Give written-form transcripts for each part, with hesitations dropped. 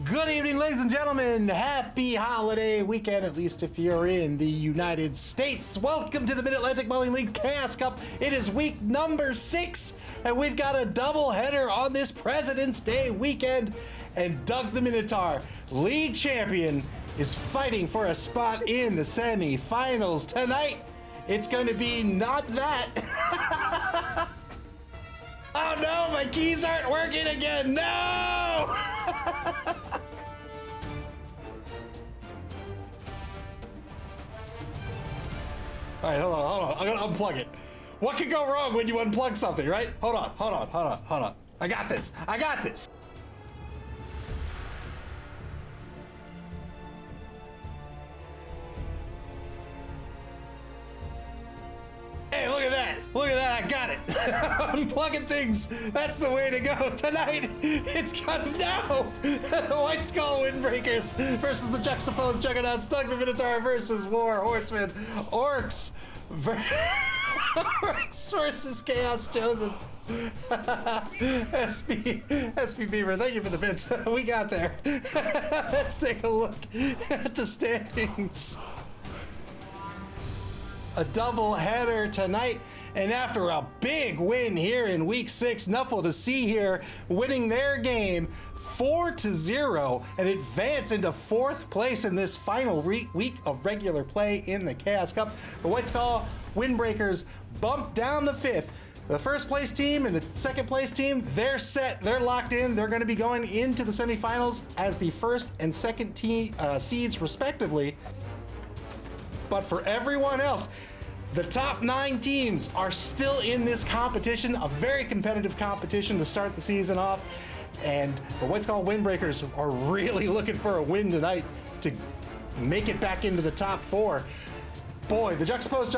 Good evening, ladies and gentlemen. Happy holiday weekend, at least if you're in the United States. Welcome to the Mid-Atlantic Bowling League Chaos Cup. It is week number 6, and we've got a doubleheader on this President's Day weekend. And Doug the Minotaur, league champion, is fighting for a spot in the semi-finals tonight. It's going to be not that. Oh no, my keys aren't working again. No! All right, hold on. I'm gonna unplug it. What could go wrong when you unplug something, right? Hold on. I got this. Hey, look at that, I got it. Unplugging things, that's the way to go. Tonight, it's got no! The White Skull Windbreakers versus the Juxtaposed Juggernauts, Doug the Minotaur versus War Horsemen, Orcs versus Chaos Chosen. SP Beaver, thank you for the bits. We got there. Let's take a look at the standings. A double header tonight, and after a big win here in week 6, Nuffle to see here winning their game 4-0 and advance into 4th place in this final week of regular play in the Chaos Cup. The White Skull Windbreakers bumped down to 5th. The first place team and the second place team, they're set, they're locked in. They're going to be going into the semifinals as the first and second seeds respectively. But for everyone else, the top 9 teams are still in this competition, a very competitive competition to start the season off. And the White Skull Windbreakers are really looking for a win tonight to make it back into the top 4. Boy, the Juxtaposed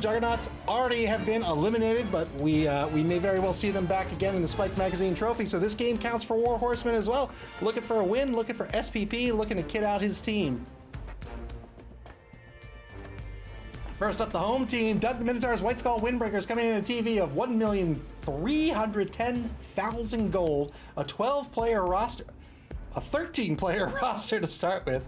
Juggernauts already have been eliminated, but we may very well see them back again in the Spike Magazine Trophy. So this game counts for War Horsemen as well. Looking for a win, looking for SPP, looking to kid out his team. First up, the home team, Doug the Minotaur's White Skull Windbreakers coming in a TV of 1,310,000 gold, a 12-player roster, a 13-player roster to start with.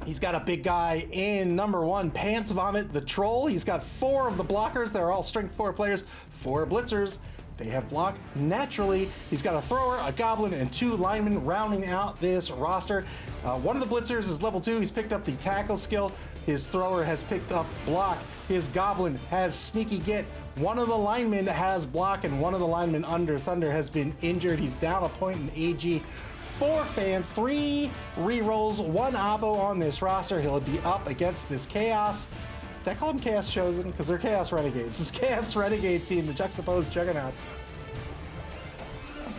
He's got a big guy in number 1, Pants Vomit the Troll. He's got 4 of the blockers. They're all strength 4 players, 4 blitzers. They have blocked naturally. He's got a thrower, a goblin, and 2 linemen rounding out this roster. One of the blitzers is level 2. He's picked up the tackle skill. His thrower has picked up block. His goblin has sneaky get. One of the linemen has block, and one of the linemen under Thunder has been injured. He's down a point in AG. 4 fans, 3 rerolls, 1 oppo on this roster. He'll be up against this Chaos. Did I call them Chaos Chosen? Because they're Chaos Renegades. This Chaos Renegade team, the Juxtaposed Juggernauts.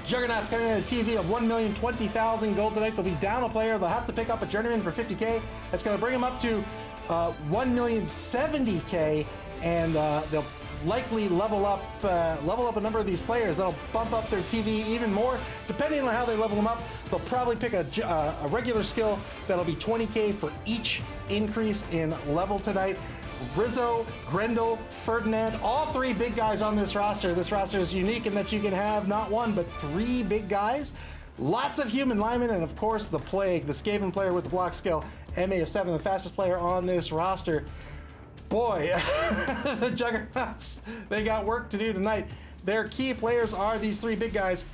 Juggernauts coming in a TV of 1,020,000 gold tonight. They'll be down a player. They'll have to pick up a journeyman for 50k. That's going to bring them up to 1,070,000, and they'll likely level up a number of these players. That'll bump up their TV even more. Depending on how they level them up, they'll probably pick a regular skill that'll be 20k for each increase in level tonight. Rizzo, Grendel, Ferdinand, all 3 big guys on this roster. This roster is unique in that you can have not 1, but 3 big guys. Lots of human linemen, and of course the Plague, the Skaven player with the block skill, MA of 7, the fastest player on this roster. Boy, the Juggernauts, they got work to do tonight. Their key players are these 3 big guys.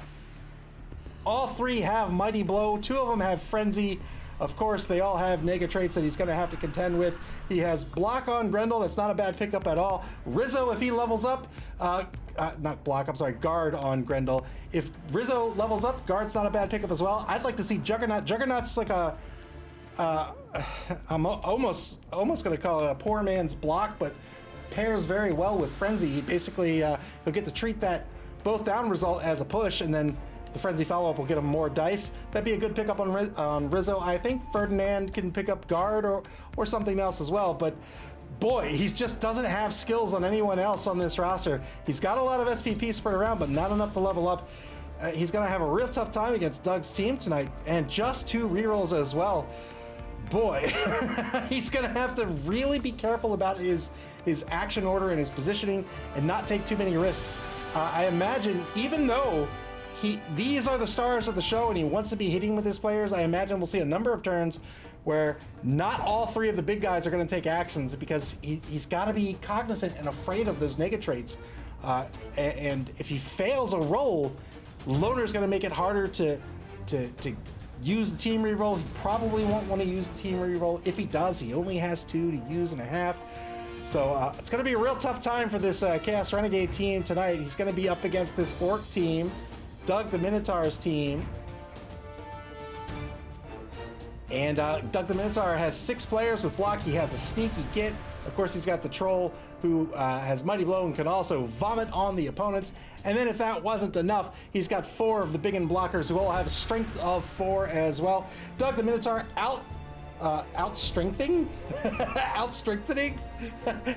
All 3 have Mighty Blow. 2 of them have Frenzy. Of course, they all have nega traits that he's going to have to contend with. He has block on Grendel. That's not a bad pickup at all. Rizzo, if he levels up, guard on Grendel. If Rizzo levels up, guard's not a bad pickup as well. I'd like to see Juggernaut. Juggernaut's like a, I'm almost going to call it a poor man's block, but pairs very well with Frenzy. He basically, he'll get to treat that both down result as a push, and then the Frenzy follow-up will get him more dice. That'd be a good pickup on Rizzo. I think Ferdinand can pick up guard or something else as well, but boy, he just doesn't have skills on anyone else on this roster. He's got a lot of SPP spread around, but not enough to level up. He's going to have a real tough time against Doug's team tonight, and just 2 rerolls as well. Boy, he's going to have to really be careful about his action order and his positioning and not take too many risks. I imagine, even though these are the stars of the show, and he wants to be hitting with his players. I imagine we'll see a number of turns where not all three of the big guys are going to take actions because he's got to be cognizant and afraid of those nega traits. And if he fails a roll, Loner's going to make it harder to use the team reroll. He probably won't want to use the team reroll. If he does, he only has 2 to use and a half. So it's going to be a real tough time for this Chaos Renegade team tonight. He's going to be up against this Orc team, Doug the Minotaur's team. And Doug the Minotaur has 6 players with block. He has a sneaky Git. Of course, he's got the Troll who has Mighty Blow and can also vomit on the opponents. And then if that wasn't enough, he's got 4 of the big blockers who all have a strength of 4 as well. Doug the Minotaur out-strengthening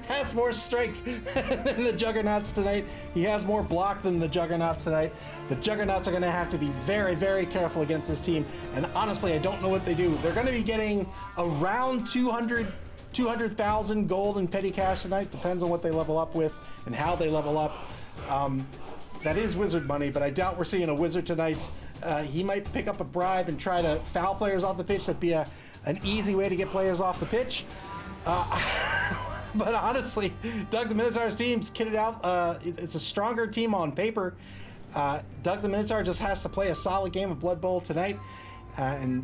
has more strength than the Juggernauts tonight. He has more block than the Juggernauts tonight. The Juggernauts are going to have to be very, very careful against this team. And honestly, I don't know what they do. They're going to be getting around 200,000 gold in petty cash tonight. Depends on what they level up with and how they level up. That is wizard money, but I doubt we're seeing a wizard tonight. He might pick up a bribe and try to foul players off the pitch. That'd be an easy way to get players off the pitch. But honestly, Doug the Minotaur's team's kitted out. It's a stronger team on paper. Doug the Minotaur just has to play a solid game of Blood Bowl tonight and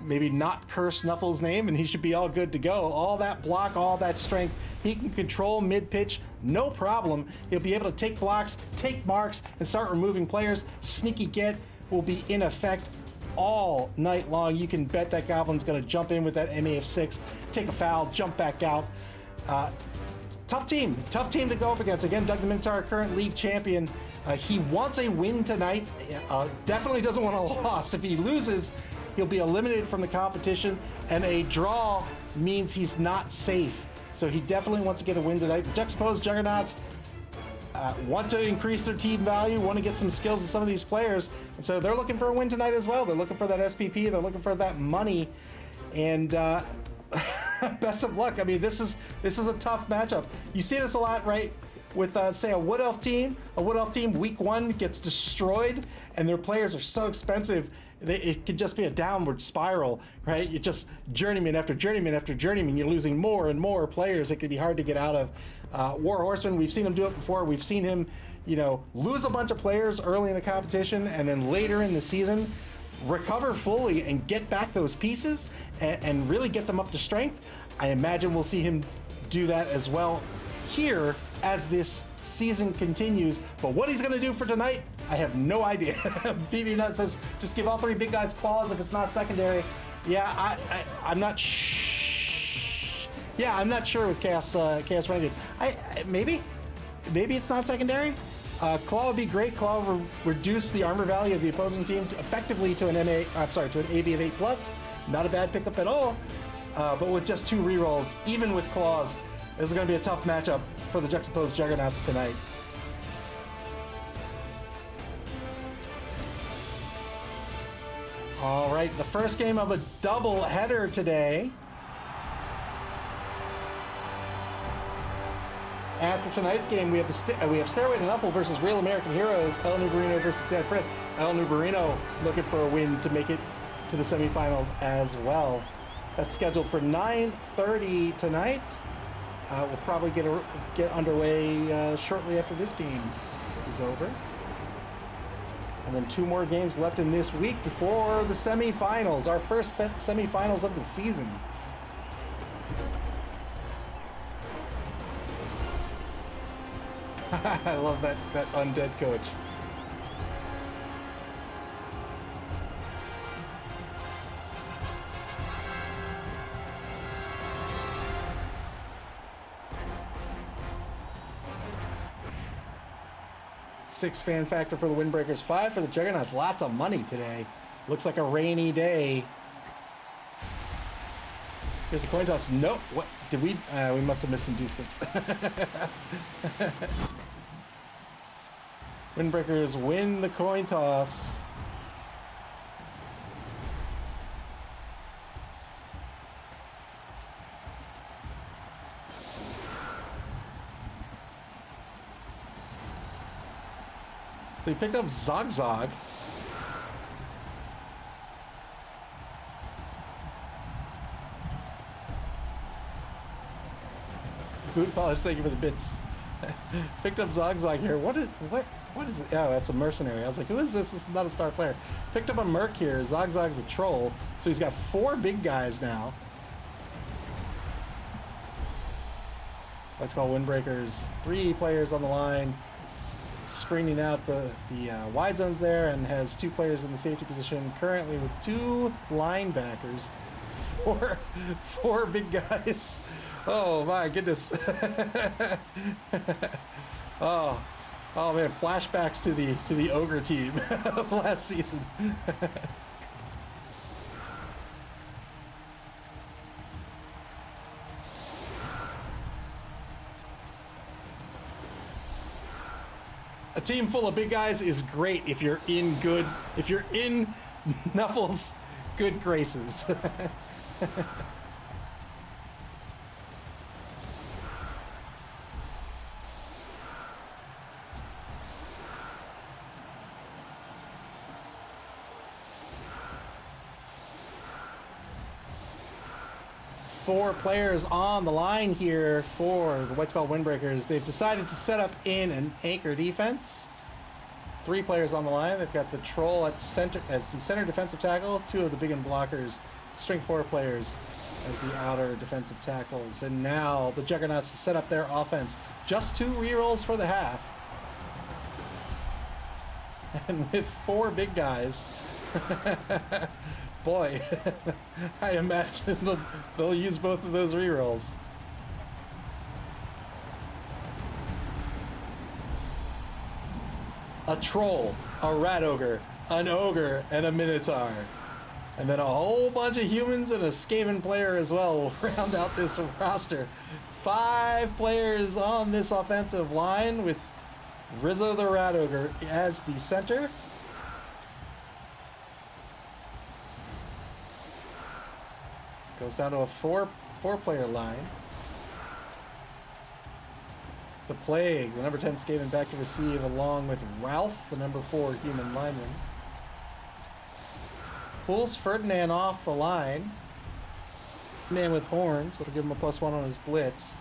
maybe not curse Snuffle's name, and he should be all good to go. All that block, all that strength, he can control mid-pitch, no problem. He'll be able to take blocks, take marks, and start removing players. Sneaky Get will be in effect all night long. You can bet that Goblin's going to jump in with that MAF6, take a foul, jump back out. Tough team to go up against. Again, Doug the Minotaur, current league champion. He wants a win tonight. Definitely doesn't want a loss. If he loses, he'll be eliminated from the competition, and a draw means he's not safe. So he definitely wants to get a win tonight. The Juxtaposed Juggernauts want to increase their team value, want to get some skills in some of these players, and so they're looking for a win tonight as well. They're looking for that SPP, they're looking for that money, and best of luck. I mean, this is a tough matchup. You see this a lot, right? With say a Wood Elf team week 1 gets destroyed, and their players are so expensive. It could just be a downward spiral, right? You just journeyman after journeyman after journeyman. You're losing more and more players. It could be hard to get out of. War Horseman, we've seen him do it before. We've seen him, lose a bunch of players early in the competition, and then later in the season, recover fully and get back those pieces and really get them up to strength. I imagine we'll see him do that as well here as this season continues. But what he's going to do for tonight, I have no idea. BB Nut says, just give all 3 big guys claws if it's not secondary. Yeah, I'm not I'm not sure with Chaos Renegades. Maybe it's not secondary. Claw would be great. Claw will reduce the armor value of the opposing team effectively to an AV of 8+. Not a bad pickup at all. But with just 2 rerolls, even with claws, this is going to be a tough matchup for the Juxtaposed Juggernauts tonight. All right, the first game of a double header today. After tonight's game, we have Stairway to Nuffle versus Real American Heroes. El Nubarino versus Dead Fred. El Nubarino looking for a win to make it to the semifinals as well. That's scheduled for 9:30 tonight. We'll probably get underway shortly after this game is over. And then 2 more games left in this week before the semifinals, our first semifinals of the season. I love that undead coach. $6 fan factor for the Windbreakers, 5 for the Juggernauts. Lots of money today. Looks like a rainy day. Here's the coin toss. Nope. What did we? We must have missed inducements. Windbreakers win the coin toss. So he picked up Zog. Boot polish, thank you for the bits. Picked up Zog here. What is it? Oh, that's a mercenary. I was like, who is this? This is not a star player. Picked up a merc here, Zog the troll. So he's got 4 big guys now. Let's call Windbreakers. 3 players on the line, screening out the wide zones there, and has 2 players in the safety position currently with 2 linebackers. 4 big guys. Oh my goodness. oh man, flashbacks to the ogre team of last season. A team full of big guys is great if you're in Nuffle's good graces. Four players on the line here for the White Skull Windbreakers. They've decided to set up in an anchor defense. 3 players on the line. They've got the troll at center as the center defensive tackle. 2 of the big and blockers, strength 4 players as the outer defensive tackles. And now the Juggernauts set up their offense. Just 2 rerolls for the half. And with 4 big guys. Boy, I imagine they'll use both of those rerolls. A troll, a rat ogre, an ogre, and a minotaur. And then a whole bunch of humans and a Skaven player as well will round out this roster. 5 players on this offensive line with Rizzo the Rat Ogre as the center. Goes down to a 4-player line. The Plague, the number 10 Skaven back to receive, along with Ralph, the number 4 human lineman. Pulls Ferdinand off the line. Man with horns, that'll give him a +1 on his blitz.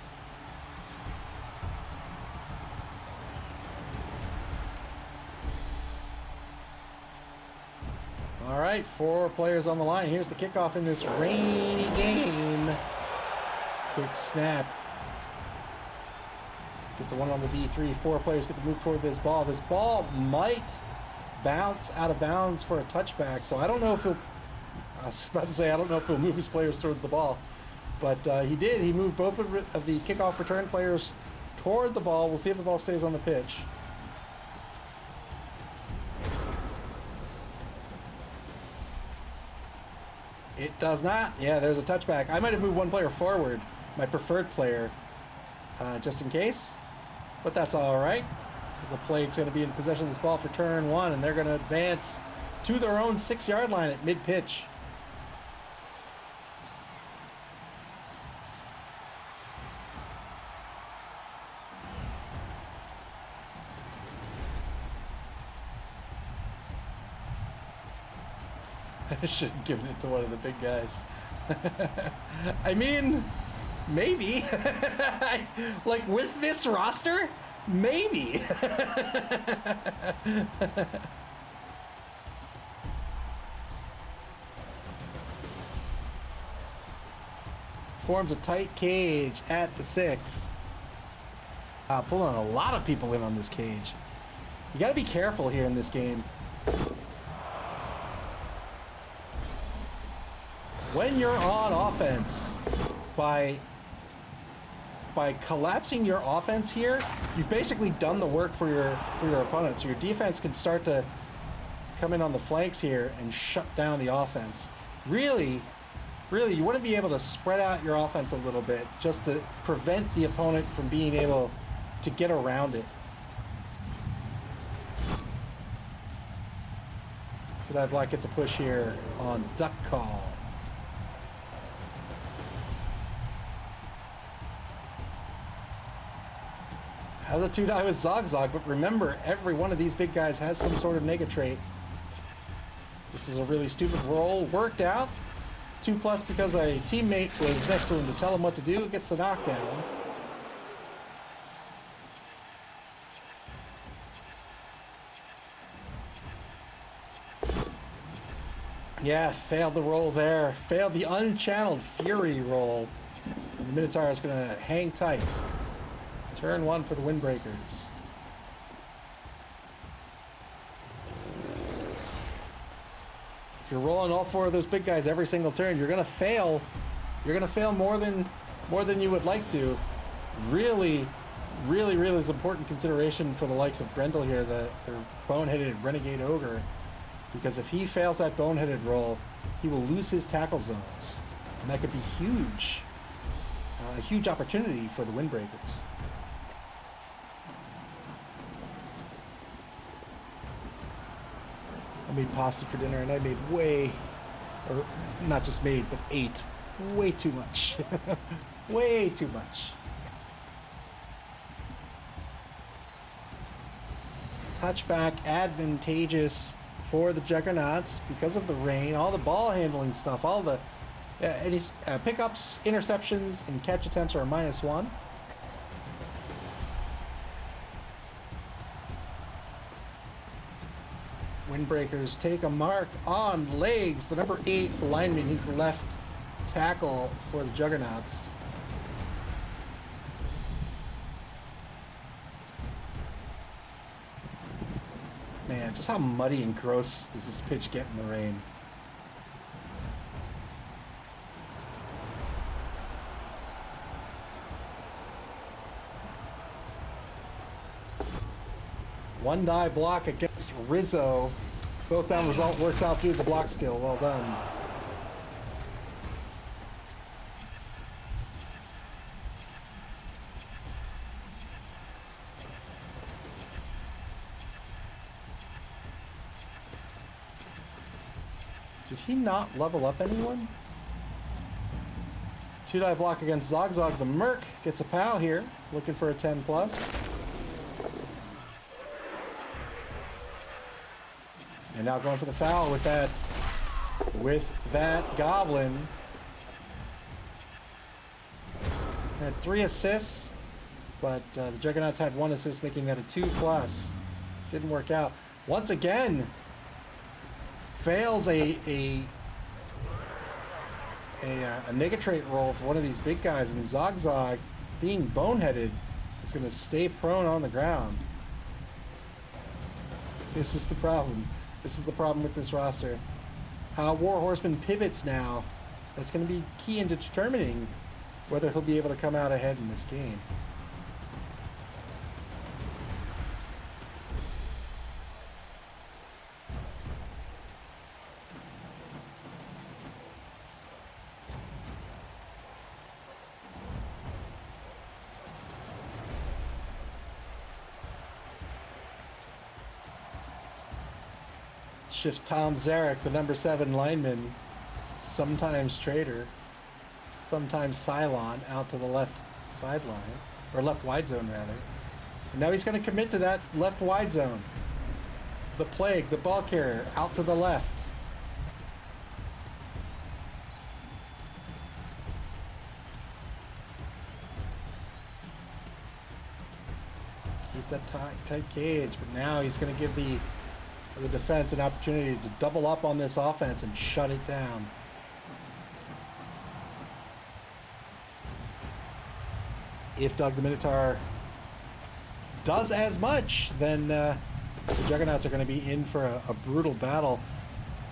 All right, 4 players on the line. Here's the kickoff in this rainy game. Quick snap. Gets a 1 on the D3. 4 players get to move toward this ball. This ball might bounce out of bounds for a touchback, so I don't know if he'll... I was about to say, I don't know if he'll move his players toward the ball. But he did. He moved both of the kickoff return players toward the ball. We'll see if the ball stays on the pitch. It does not. Yeah, there's a touchback. I might have moved 1 player forward, my preferred player, just in case. But that's all right. The Plague's going to be in possession of this ball for turn 1, and they're going to advance to their own 6-yard line at mid-pitch. I should have given it to one of the big guys. I mean, maybe. Like, with this roster, maybe. Forms a tight cage at the 6. Pulling a lot of people in on this cage. You got to be careful here in this game. When you're on offense, by collapsing your offense here, you've basically done the work for your opponent. So your defense can start to come in on the flanks here and shut down the offense. Really, you want to be able to spread out your offense a little bit just to prevent the opponent from being able to get around it. Jedi Black gets a push here on duck call. Has a 2-die with Zogzag, but remember, every one of these big guys has some sort of nega trait. This is a really stupid roll. Worked out. 2+ because a teammate was next to him to tell him what to do. Gets the knockdown. Yeah, failed the roll there. Failed the unchanneled Fury roll. And the Minotaur is going to hang tight. Turn 1 for the Windbreakers. If you're rolling all 4 of those big guys every single turn, you're going to fail. You're going to fail more than you would like to. Really is important consideration for the likes of Grendel here, the boneheaded Renegade Ogre. Because if he fails that boneheaded roll, he will lose his tackle zones. And that could be huge. A huge opportunity for the Windbreakers. I made pasta for dinner and I made or not just made, but ate way too much. Way too much. Touchback advantageous for the Juggernauts because of the rain, all the ball handling stuff, all the any pickups, interceptions, and catch attempts are a -1. Windbreakers take a mark on legs. The number 8 lineman, he's the left tackle for the Juggernauts. Man, just how muddy and gross does this pitch get in the rain? One die block against Rizzo. Both down result works out due to the block skill. Well done. Did he not level up anyone? 2-die block against Zogzag. The Merc gets a pal here, looking for a 10+. And now going for the foul with that Goblin. Had 3 assists, but the Juggernauts had 1 assist, making that a 2+. Didn't work out. Once again, fails a nega trait roll for one of these big guys, and Zogzag, being boneheaded, is going to stay prone on the ground. This is the problem. This is the problem with this roster. How War Horseman pivots now, that's going to be key into determining whether he'll be able to come out ahead in this game. Shifts Tom Zarek, the number 7 lineman, sometimes Trader, sometimes Cylon, out to the left sideline, or left wide zone rather. And now he's going to commit to that left wide zone. The Plague, the ball carrier, out to the left. Keeps that tight cage, but now he's going to give the defense an opportunity to double up on this offense and shut it down. If Doug the Minotaur does as much, then the Juggernauts are going to be in for a brutal battle.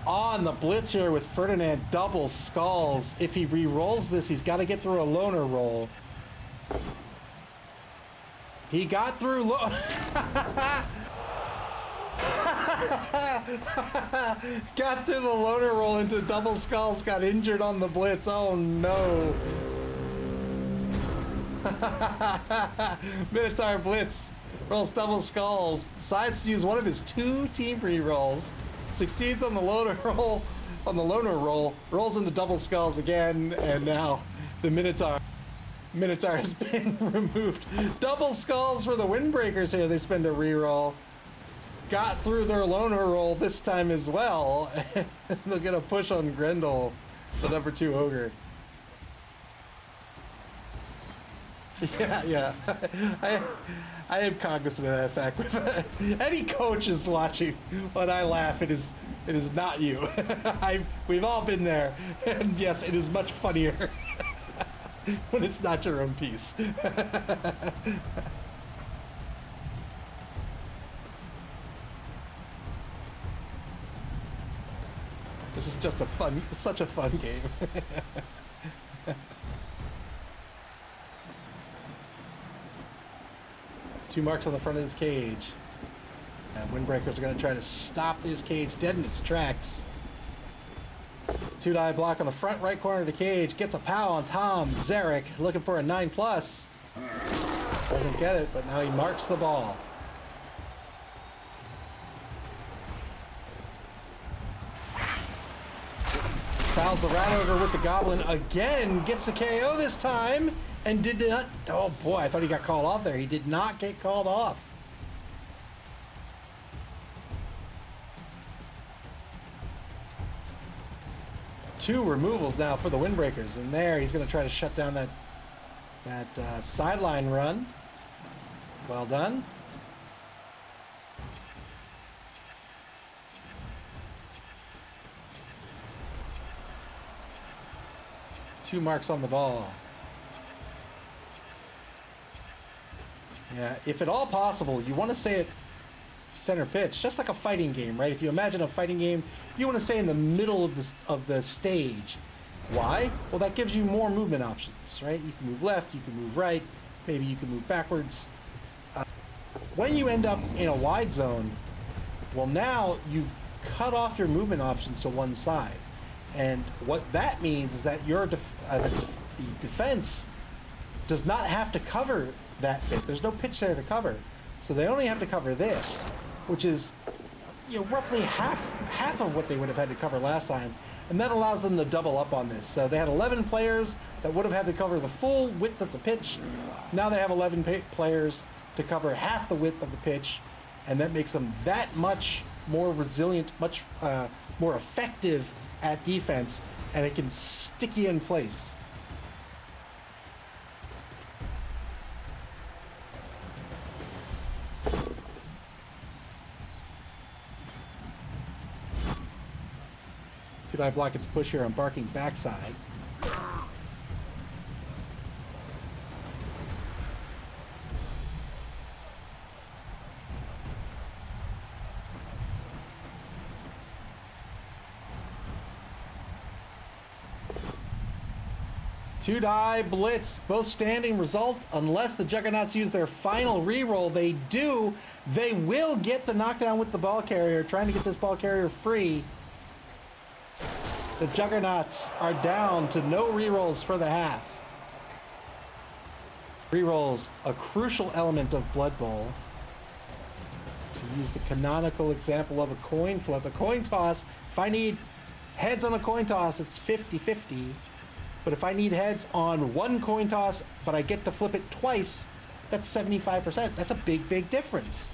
On the blitz here with Ferdinand, double skulls. If he re-rolls this, he's got to get through a loner roll. He got through got through the loner roll into double skulls, got injured on the blitz. Oh no. Minotaur blitz, rolls double skulls, decides to use one of his 2 team re-rolls, succeeds on the loner roll, rolls into double skulls again, and now the Minotaur Minotaur has been removed. Double skulls for the Windbreakers here. They spend a reroll. Got through their loner roll this time as well. They'll get a push on Grendel, the number 2 ogre. Yeah. I am cognizant of that fact. If any coach is watching when I laugh, it is not you. We've all been there, and yes, it is much funnier when it's not your own piece. This is just such a fun game. 2 marks on the front of this cage. And Windbreakers are going to try to stop this cage dead in its tracks. 2-die block on the front right corner of the cage. Gets a POW on Tom Zarek, looking for a 9+. Doesn't get it, but now he marks the ball. Fouls the Rat Ogre with the Goblin again. Gets the KO this time. And did not... Oh boy, I thought he got called off there. He did not get called off. Two removals now for the Windbreakers. And there, he's going to try to shut down that sideline run. Well done. Two marks on the ball. Yeah, if at all possible, you want to stay at center pitch, just like a fighting game, right? If you imagine a fighting game, you want to stay in the middle of the stage. Why? Well, that gives you more movement options, right? You can move left, you can move right, maybe you can move backwards. When you end up in a wide zone, well, now you've cut off your movement options to one side. And what that means is that your the defense does not have to cover that bit. There's no pitch there to cover. So they only have to cover this, which is, you know, roughly half of what they would have had to cover last time. And that allows them to double up on this. So they had 11 players that would have had to cover the full width of the pitch. Now they have 11 players to cover half the width of the pitch. And that makes them that much more resilient, much more effective at defense, and it can stick you in place. Two-die block gets a push here on Barking backside. Two-die blitz, both standing result unless the Juggernauts use their final reroll. They do. They will get the knockdown with the ball carrier, trying to get this ball carrier free. The Juggernauts are down to no rerolls for the half. Rerolls, a crucial element of Blood Bowl. To use the canonical example of a coin flip, a coin toss, if I need heads on a coin toss, it's 50-50. But if I need heads on one coin toss, but I get to flip it twice, that's 75%. That's a big, big difference.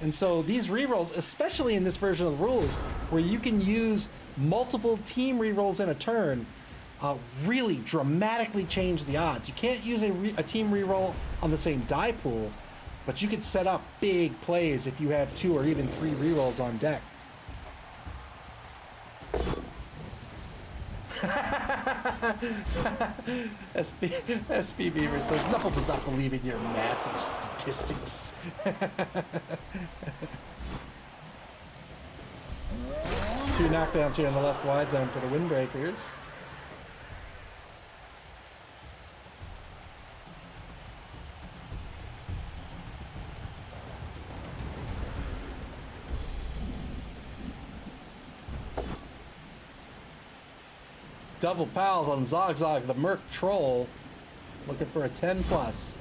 And so these rerolls, especially in this version of the rules, where you can use multiple team rerolls in a turn, really dramatically change the odds. You can't use a team reroll on the same die pool, but you can set up big plays if you have 2 or even 3 rerolls on deck. SB Beaver says, Knuffle does not believe in your math or statistics. 2 knockdowns here in the left wide zone for the Windbreakers. Double pals on Zog, the Merc Troll, looking for a 10+.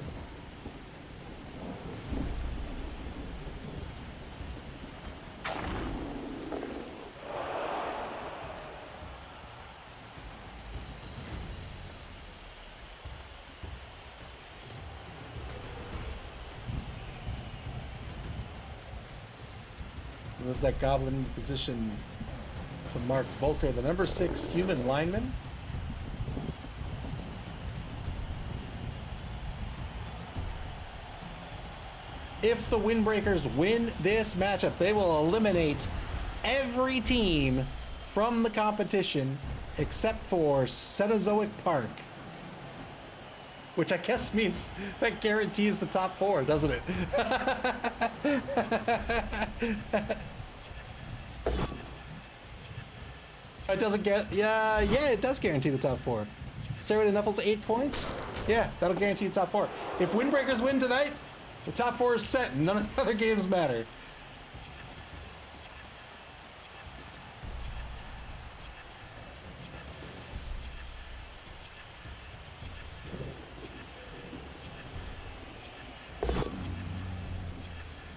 Moves that goblin into position to mark Volker, the number 6 human lineman. If the Windbreakers win this matchup, they will eliminate every team from the competition except for Cenozoic Park. Which I guess means that guarantees the top 4, doesn't it? It doesn't get, yeah, it does guarantee the top 4. Stairway to Knuckles 8 points? Yeah, that'll guarantee the top 4. If Windbreakers win tonight, the top 4 is set and none of the other games matter.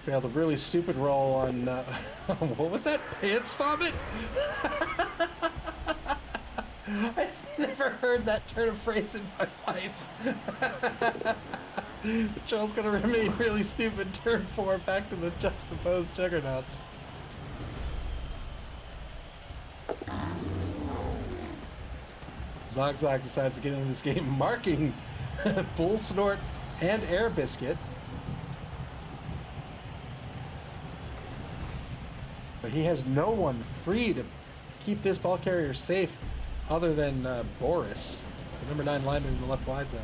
Failed a really stupid roll on, what was that? Pants vomit? I've never heard that turn of phrase in my life. Joel's gonna remain really stupid. Turn 4 back to the Juxtaposed Juggernauts. Zogzag decides to get into this game marking Bull Snort and Air Biscuit. But he has no one free to keep this ball carrier safe other than Boris, the number 9 lineman in the left wide zone.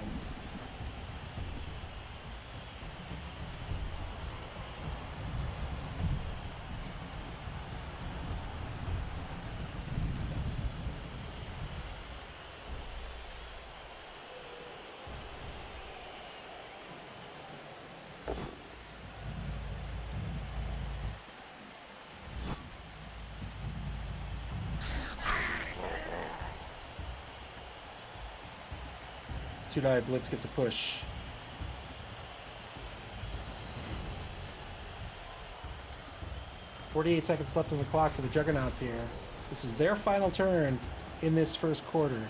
Two-die blitz gets a push. .48 seconds left on the clock for the Juggernauts here. This is their final turn in this first quarter.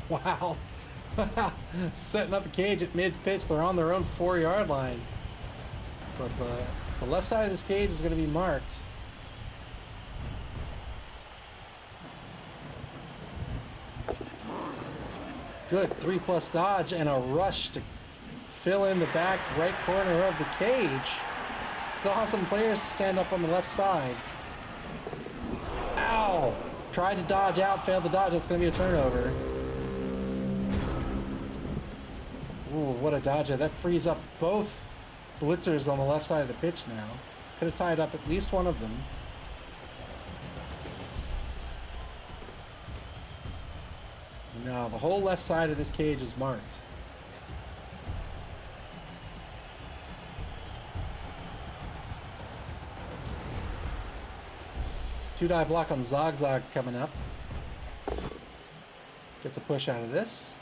Wow. Setting up the cage at mid-pitch. They're on their own 4-yard line. But the left side of this cage is going to be marked. Good 3+ dodge and a rush to fill in the back right corner of the cage. Still has some players to stand up on the left side. Ow! Tried to dodge out, failed to dodge. That's going to be a turnover. Ooh, what a dodger. That frees up both blitzers on the left side of the pitch now. Could have tied up at least one of them. Now the whole left side of this cage is marked. Two-die block on Zogzag coming up. Gets a push out of this.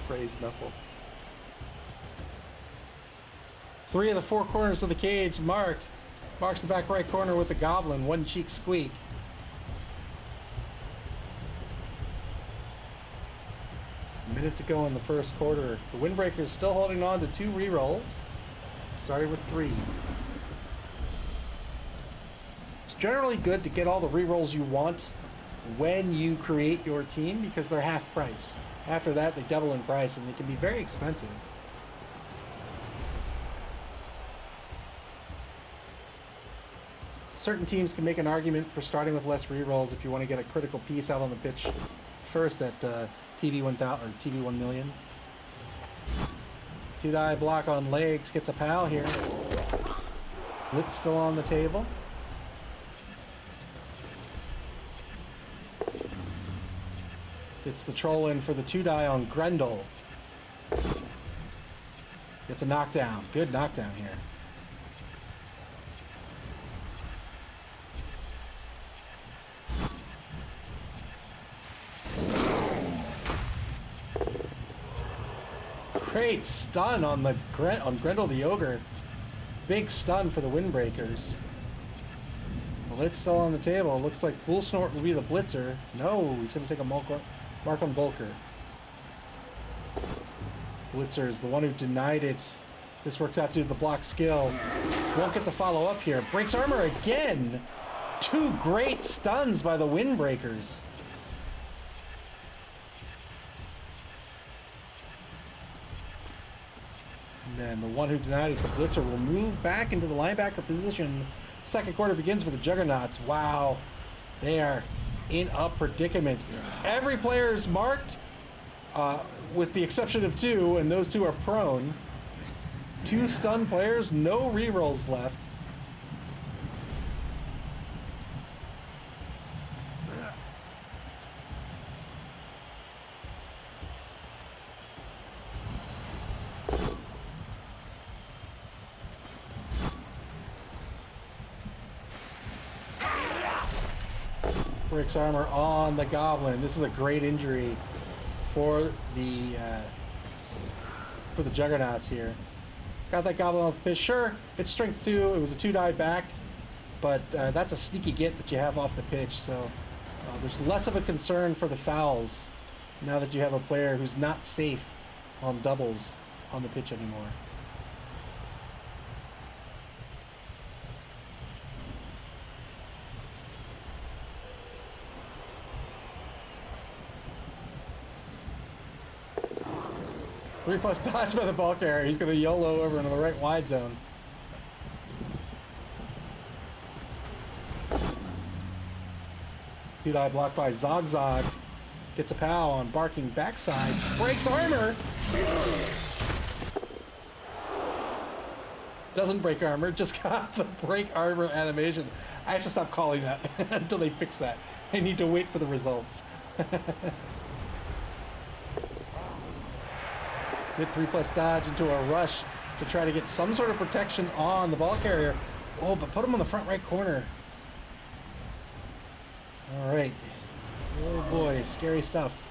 Praise Snuffle. 3 of the 4 corners of the cage marked. Marks the back right corner with the Goblin. One cheek squeak. A minute to go in the first quarter. The Windbreakers still holding on to 2 rerolls. Starting with 3. It's generally good to get all the rerolls you want when you create your team because they're half price. After that, they double in price and they can be very expensive. Certain teams can make an argument for starting with less rerolls if you want to get a critical piece out on the pitch first at TV 1000 or TV 1 million. Two-die block on legs gets a pal here. Blitz still on the table. Gets the troll in for the 2-die on Grendel. Gets a knockdown. Good knockdown here. Great stun on the on Grendel the Ogre. Big stun for the Windbreakers. Blitz still on the table. Looks like Bullsnort will be the blitzer. No, he's going to take a mark on Volker. Blitzer is the one who denied it. This works out due to the block skill. Won't get the follow up here. Breaks armor again. 2 great stuns by the Windbreakers. And then the one who denied it, the blitzer, will move back into the linebacker position. Second quarter begins for the Juggernauts. Wow, they are in a predicament. Every player is marked, with the exception of 2, and those 2 are prone. 2 stun players, no rerolls left. Breaks armor on the Goblin. This is a great injury for the Juggernauts here. Got that Goblin off the pitch. Sure, it's strength 2. It was a 2-die back, but that's a sneaky get that you have off the pitch. So there's less of a concern for the fouls now that you have a player who's not safe on doubles on the pitch anymore. Three-plus dodge by the ball carrier. He's going to YOLO over into the right wide zone. Two-die block by Zog. Gets a POW on barking backside. Breaks armor. Doesn't break armor. Just got the break armor animation. I have to stop calling that until they fix that. I need to wait for the results. Good 3-plus dodge into a rush to try to get some sort of protection on the ball carrier. Oh, but put him on the front right corner. All right. Oh boy, scary stuff.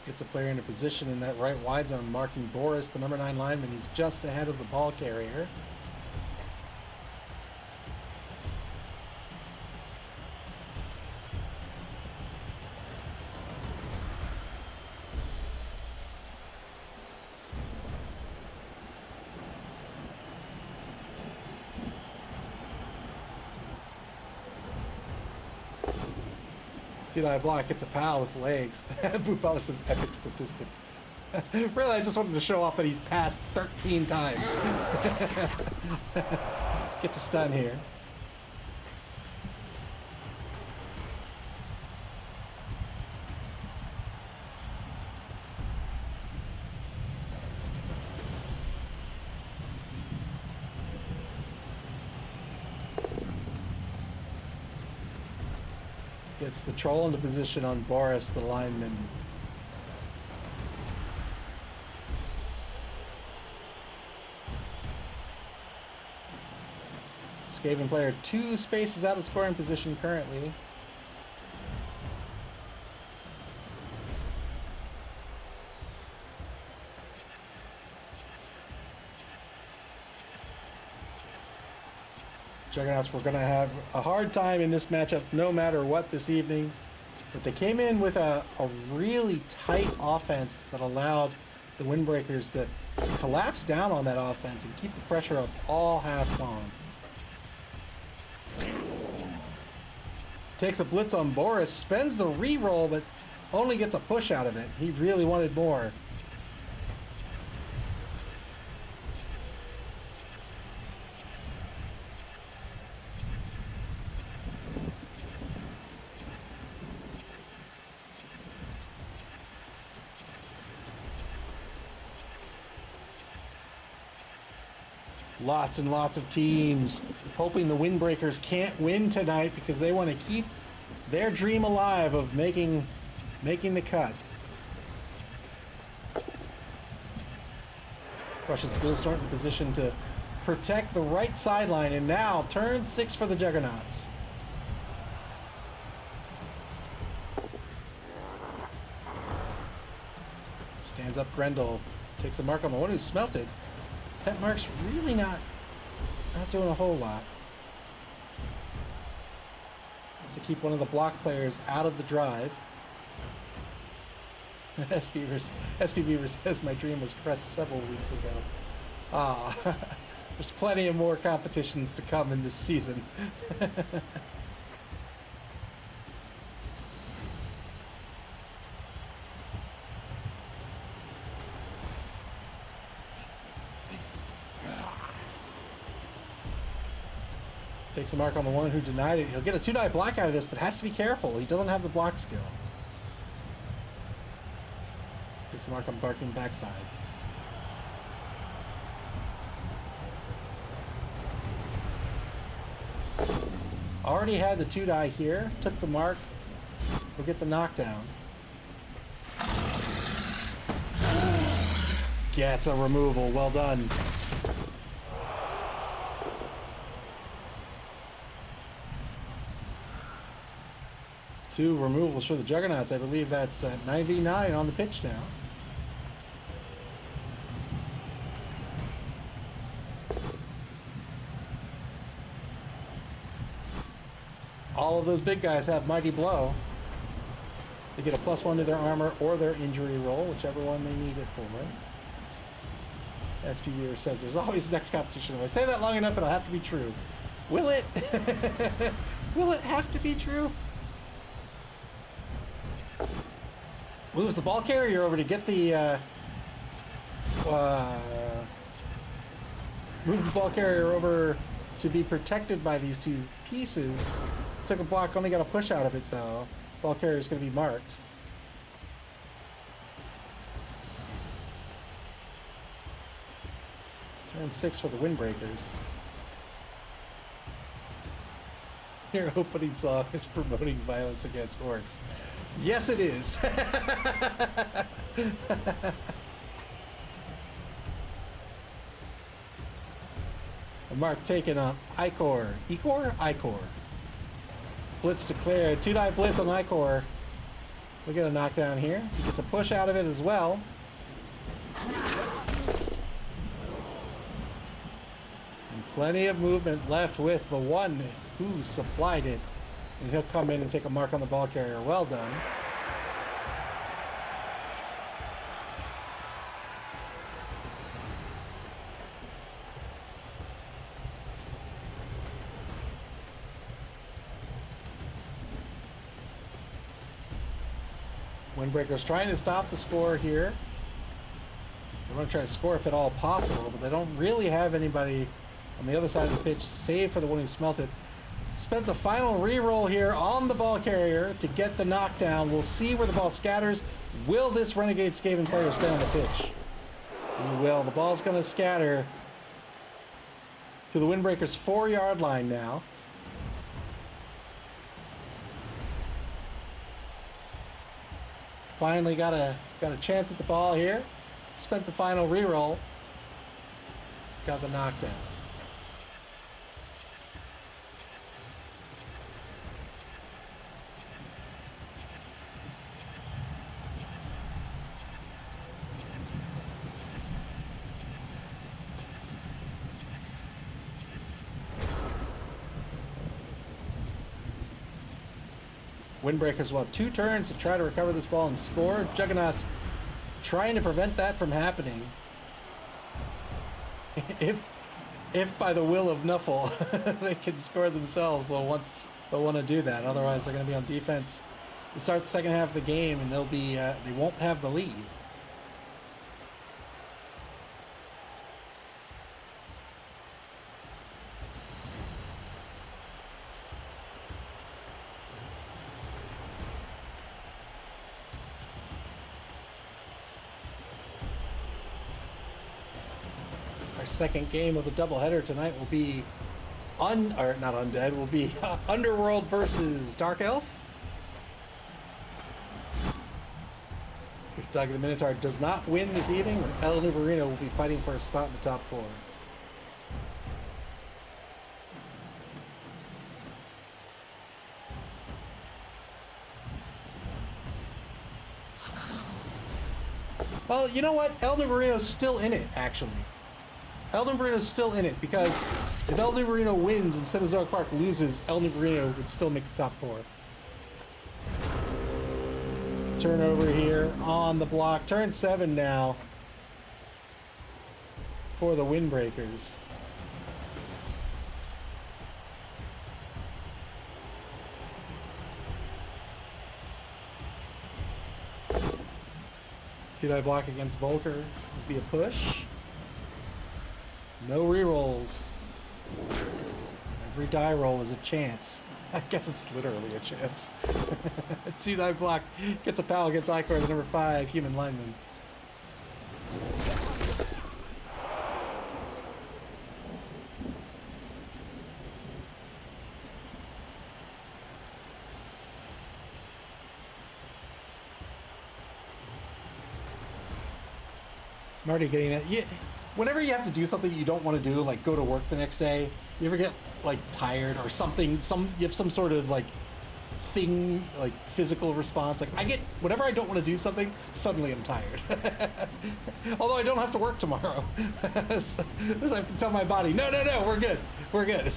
Gets a player into position in that right wide zone, marking Boris, the number 9 lineman. He's just ahead of the ball carrier. Two-die block, gets a POW with legs. Boot Ballers says epic statistic. Really, I just wanted to show off that he's passed 13 times. Gets a stun here. Gets the troll into position on Boris, the lineman. Skaven player 2 spaces out of scoring position currently. Juggernauts were going to have a hard time in this matchup no matter what this evening. But they came in with a really tight offense that allowed the Windbreakers to collapse down on that offense and keep the pressure up all half long. Takes a blitz on Boris, spends the reroll, but only gets a push out of it. He really wanted more. Lots and lots of teams hoping the Windbreakers can't win tonight because they want to keep their dream alive of making the cut. Russia's Bullstorm in position to protect the right sideline, and now turn 6 for the Juggernauts. Stands up Grendel, takes a mark on the one who smelt it. That mark's really not doing a whole lot. It's to keep one of the block players out of the drive. SP Beaver says my dream was crushed several weeks ago. Ah, there's plenty of more competitions to come in this season. Takes a mark on the one who denied it. He'll get a 2-die block out of this, but has to be careful. He doesn't have the block skill. Takes a mark on Barking backside. Already had the 2-die here. Took the mark. We'll get the knockdown. Gets a removal. Well done. Two removals for the Juggernauts. I believe that's 99 on the pitch now. All of those big guys have Mighty Blow. They get a +1 to their armor or their injury roll, whichever one they need it for. SP Viewer says there's always the next competition. If I say that long enough, it'll have to be true. Will it? Will it have to be true? Moves the ball carrier over to get the move the ball carrier over to be protected by these two pieces. Took a block, only got a push out of it though. Ball carrier is going to be marked. Turn 6 for the Windbreakers. Your opening song is promoting violence against orcs. Yes, it is. A mark taken on Icor. Icor? Icor. Blitz declared. 2-die blitz on Icor. We get a knockdown here. He gets a push out of it as well. And plenty of movement left with the one who supplied it. And he'll come in and take a mark on the ball carrier. Well done. Windbreakers trying to stop the score here. They want to try to score if at all possible, but they don't really have anybody on the other side of the pitch, save for the one who smelt it. Spent the final re-roll here on the ball carrier to get the knockdown. We'll see where the ball scatters. Will this Renegade Skaven player stay on the pitch? He will. The ball's going to scatter to the Windbreakers' 4-yard line now. Finally got a chance at the ball here. Spent the final re-roll. Got the knockdown. Windbreakers will have 2 turns to try to recover this ball and score. Juggernauts trying to prevent that from happening. If by the will of Nuffle they can score themselves, they'll want to do that. Otherwise, they're going to be on defense to start the second half of the game, and they won't have the lead. Second game of the doubleheader tonight will be Underworld versus Dark Elf. If Doug the Minotaur does not win this evening, then El Nubarino will be fighting for a spot in the top 4. Well, you know what? El Nubarino's still in it, actually. El Nubarino's still in it, because if El Nubarino wins and Cenozoic Park loses, El Nubarino would still make the top 4. Turnover here on the block. Turn 7 now for the Windbreakers. Two-die block against Volker would be a push. No rerolls. Every die roll is a chance. I guess it's literally a chance. Two-die block gets a pal against Icor, the number 5 human lineman. I'm already getting that. Yeah, whenever you have to do something you don't want to do, like go to work the next day, you ever get like tired or something? You have some sort of like thing, like physical response. Like I get whenever I don't want to do something, suddenly I'm tired. Although I don't have to work tomorrow, so I have to tell my body, no, we're good, we're good.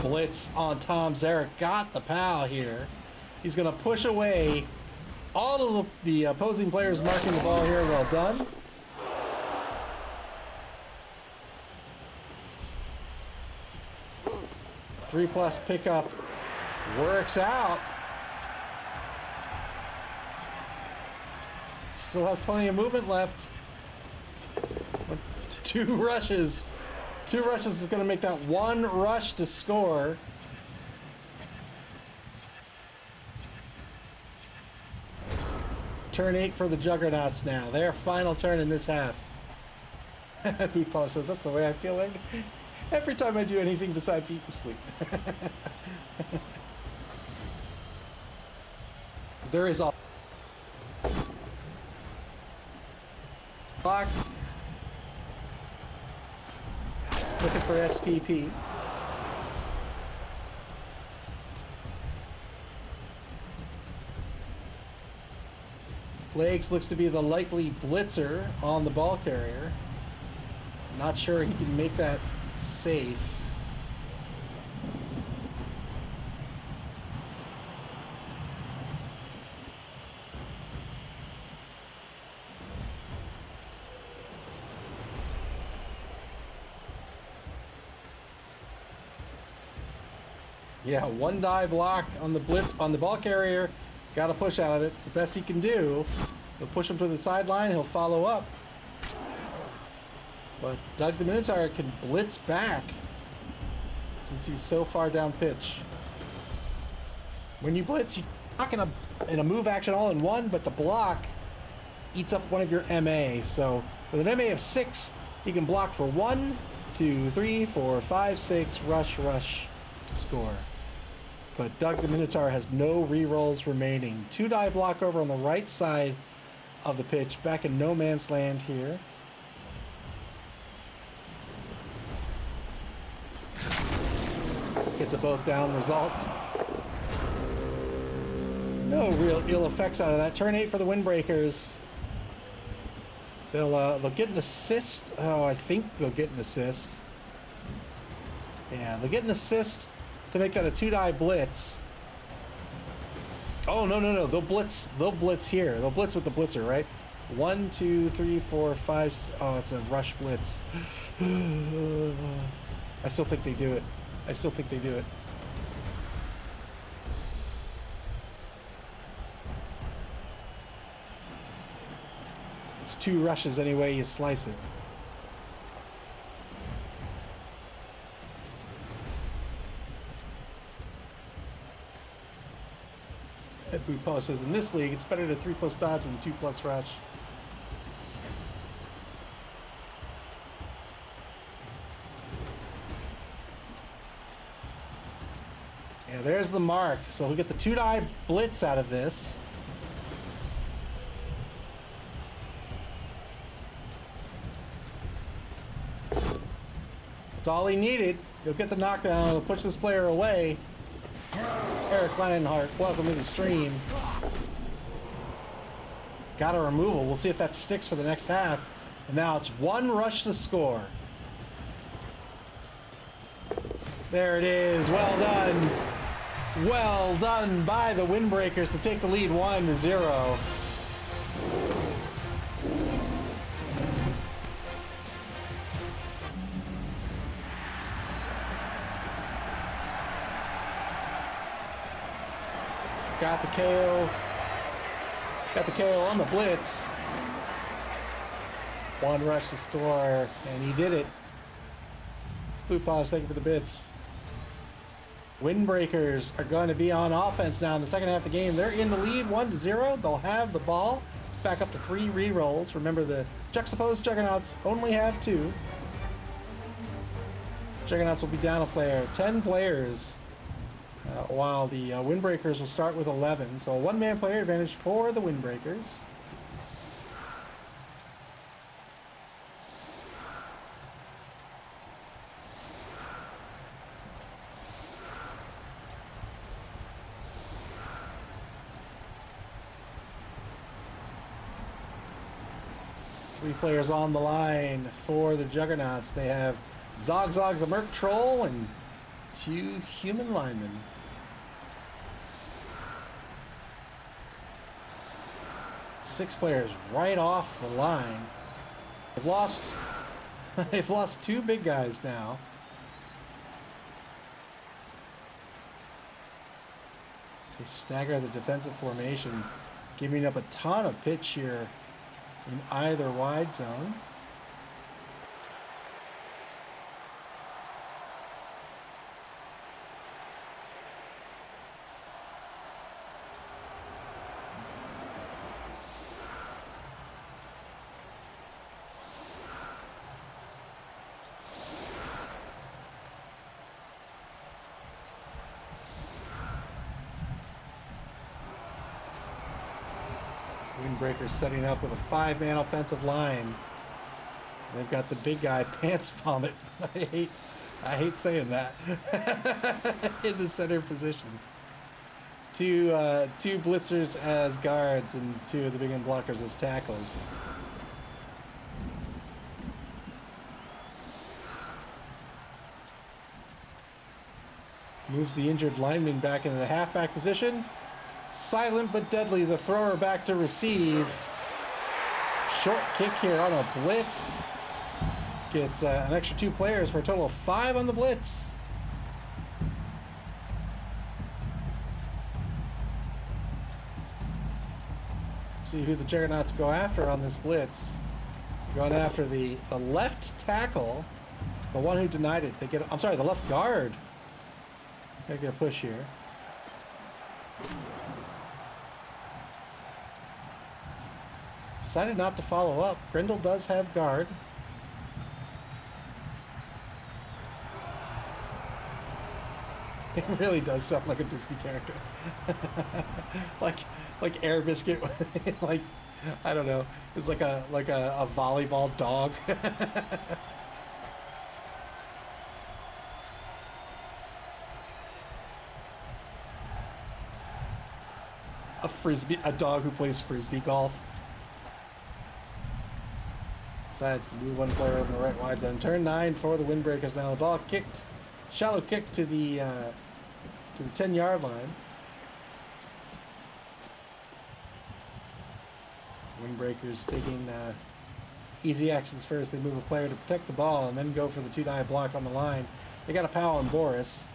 Blitz on Tom Zarek. Got the pal here. He's going to push away all of the opposing players marking the ball here. Well done. Three-plus pickup works out. Still has plenty of movement left. 2 rushes. 2 rushes is going to make that 1 rush to score. Turn 8 for the Juggernauts now. Their final turn in this half. Boot polish says, that's the way I feel every time I do anything besides eat and sleep. There is all block. Looking for SPP. Legs looks to be the likely blitzer on the ball carrier. Not sure he can make that safe. Yeah, 1 die block on the blitz on the ball carrier. Got to push out of it. It's the best he can do. He'll push him to the sideline. He'll follow up. But Doug the Minotaur can blitz back since he's so far down pitch. When you blitz, you're not in a move action all in one, but the block eats up one of your MA. So with an MA of 6, he can block for 1, 2, 3, 4, 5, 6, rush to score. But Doug the Minotaur has no rerolls remaining. 2 die block over on the right side of the pitch, back in no man's land here. Gets a both down result. No real ill effects out of that. Turn 8 for the Windbreakers. They'll get an assist. Oh, I think they'll get an assist. Yeah, they'll get an assist to make that a 2 die blitz. Oh, no. They'll blitz here. They'll blitz with the blitzer, right? 1, 2, 3, 4, 5. Oh, it's a rush blitz. I still think they do it. It's 2 rushes any way you slice it. Boot Polish says, in this league, it's better to 3+ dodge than 2+ rush. Yeah, there's the mark. So we'll get the 2-die blitz out of this. That's all he needed. He'll get the knockdown. He'll push this player away. Eric Lionheart, welcome to the stream. Got a removal. We'll see if that sticks for the next half. And now it's 1 rush to score. There it is. Well done. Well done by the Windbreakers to take the lead 1-0. Got the KO. Got the KO on the blitz. 1 rush to score, and he did it. Boot Polish, thank you for the bits. Windbreakers are going to be on offense now in the second half of the game. They're in the lead 1-0. They'll have the ball. Back up to 3 re-rolls. Remember, the Juxtaposed Juggernauts only have 2. Juggernauts will be down a player. 10 players. While the Windbreakers will start with 11. So a 1-man player advantage for the Windbreakers. Three players on the line for the Juggernauts. They have Zog Zog the Merc Troll and 2 human linemen. Six players right off the line. They've lost 2 big guys now. They stagger the defensive formation, giving up a ton of pitch here in either wide zone. Windbreakers setting up with a 5-man offensive line. They've got the big guy, Pants Vomit. I hate saying that. In the center position. Two blitzers as guards and 2 of the big end blockers as tackles. Moves the injured lineman back into the halfback position. Silent but deadly, the thrower back to receive. Short kick here on a blitz. Gets an extra 2 players for a total of 5 on the blitz. See who the Juggernauts go after on this blitz. Going after the left tackle, the one who denied it. I'm sorry, the left guard. Gotta get a push here. Decided not to follow up. Grendel does have guard. It really does sound like a Disney character. like Air Biscuit. Like, I don't know. It's like a volleyball dog. A dog who plays frisbee golf. Decides to move 1 player over the right wide zone. Turn 9 for the Windbreakers now. The ball kicked, shallow kick to the 10-yard line. Windbreakers taking easy actions first. They move a player to protect the ball and then go for the 2-die block on the line. They got a pow on Boris.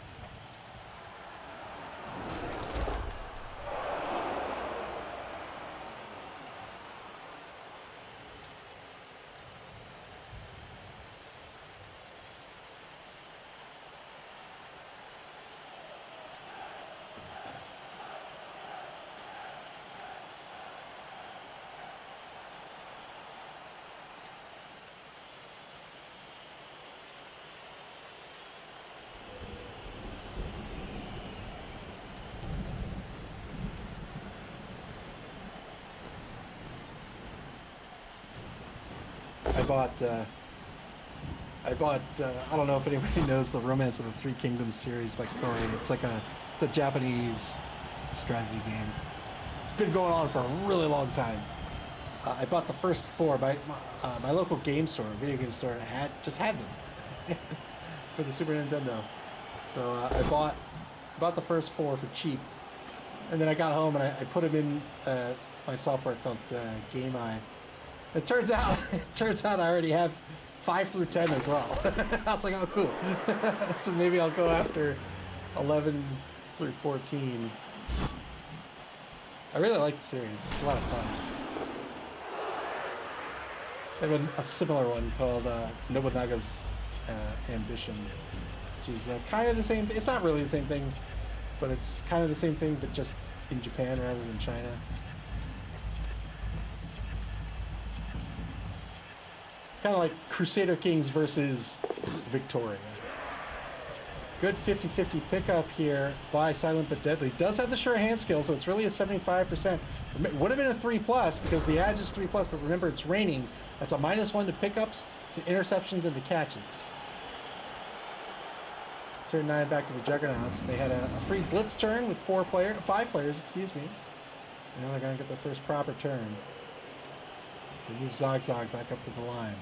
I bought. I don't know if anybody knows the Romance of the Three Kingdoms series by Koei. It's a Japanese strategy game. It's been going on for a really long time. I bought the first 4. My local game store, video game store, had them for the Super Nintendo. So I bought the first 4 for cheap, and then I got home and I put them in my software called Game Eye. It turns out I already have 5 through 10 as well. I was like, oh, cool. So maybe I'll go after 11 through 14. I really like the series. It's a lot of fun. I have a similar one called Nobunaga's Ambition, which is kind of the same thing. It's not really the same thing, but it's kind of the same thing, but just in Japan rather than China. It's kind of like Crusader Kings versus Victoria. Good 50-50 pickup here by Silent but Deadly. Does have the sure hand skill, so it's really a 75%. Would have been a 3+, because the edge is 3+, but remember it's raining. That's a -1 to pickups, to interceptions, and to catches. Turn 9 back to the Juggernauts. They had a free blitz turn with 5 players, excuse me. And now they're going to get their first proper turn. They move Zog back up to the line.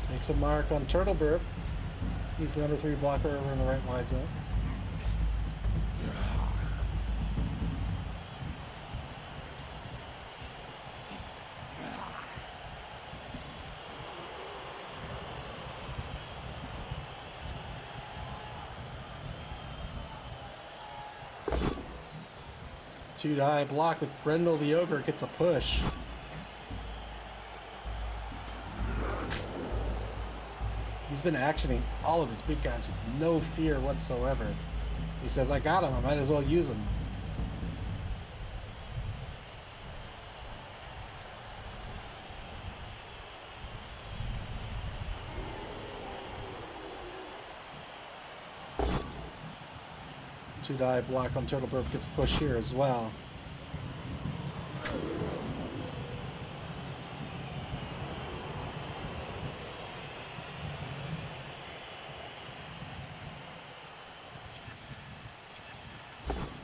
Takes a mark on Turtle Burp. He's the number 3 blocker over in the right wide zone. Two-die block with Grendel the Ogre gets a push. He's been actioning all of his big guys with no fear whatsoever. He says, I got him, I might as well use him. Two-die block on Turtle Burp gets a push here as well.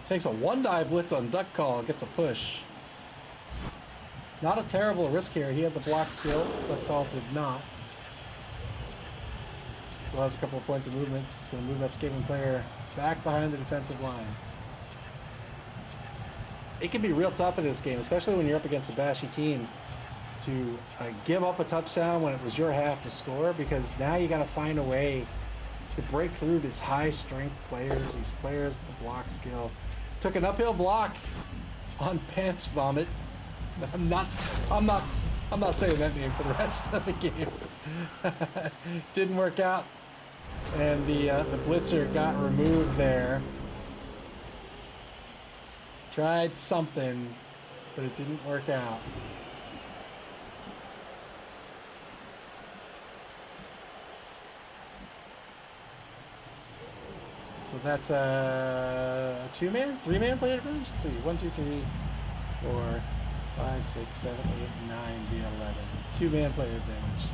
Takes a 1-die blitz on Duck Call, gets a push. Not a terrible risk here. He had the block skill. Duck Call did not. Still has a couple of points of movement. He's going to move that skating player back behind the defensive line. It can be real tough in this game, especially when you're up against a bashy team, to give up a touchdown when it was your half to score, because now you got to find a way to break through these high strength players, these players with the block skill. Took an uphill block on Pants Vomit. I'm not saying that name for the rest of the game. Didn't work out, and the blitzer got removed there. Tried something, but it didn't work out. So that's a 2-man, 3-man player advantage. Let's see, 1, 2, 3, 4, 5, 6, 7, 8, 9 via 11. 2-man player advantage.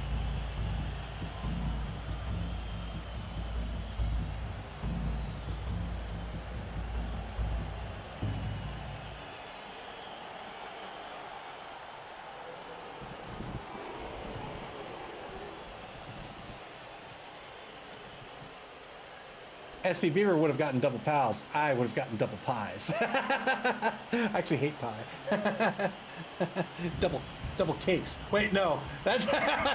SP Beaver would have gotten double pals. I would have gotten double pies. I actually hate pie. double cakes. Wait, no. That's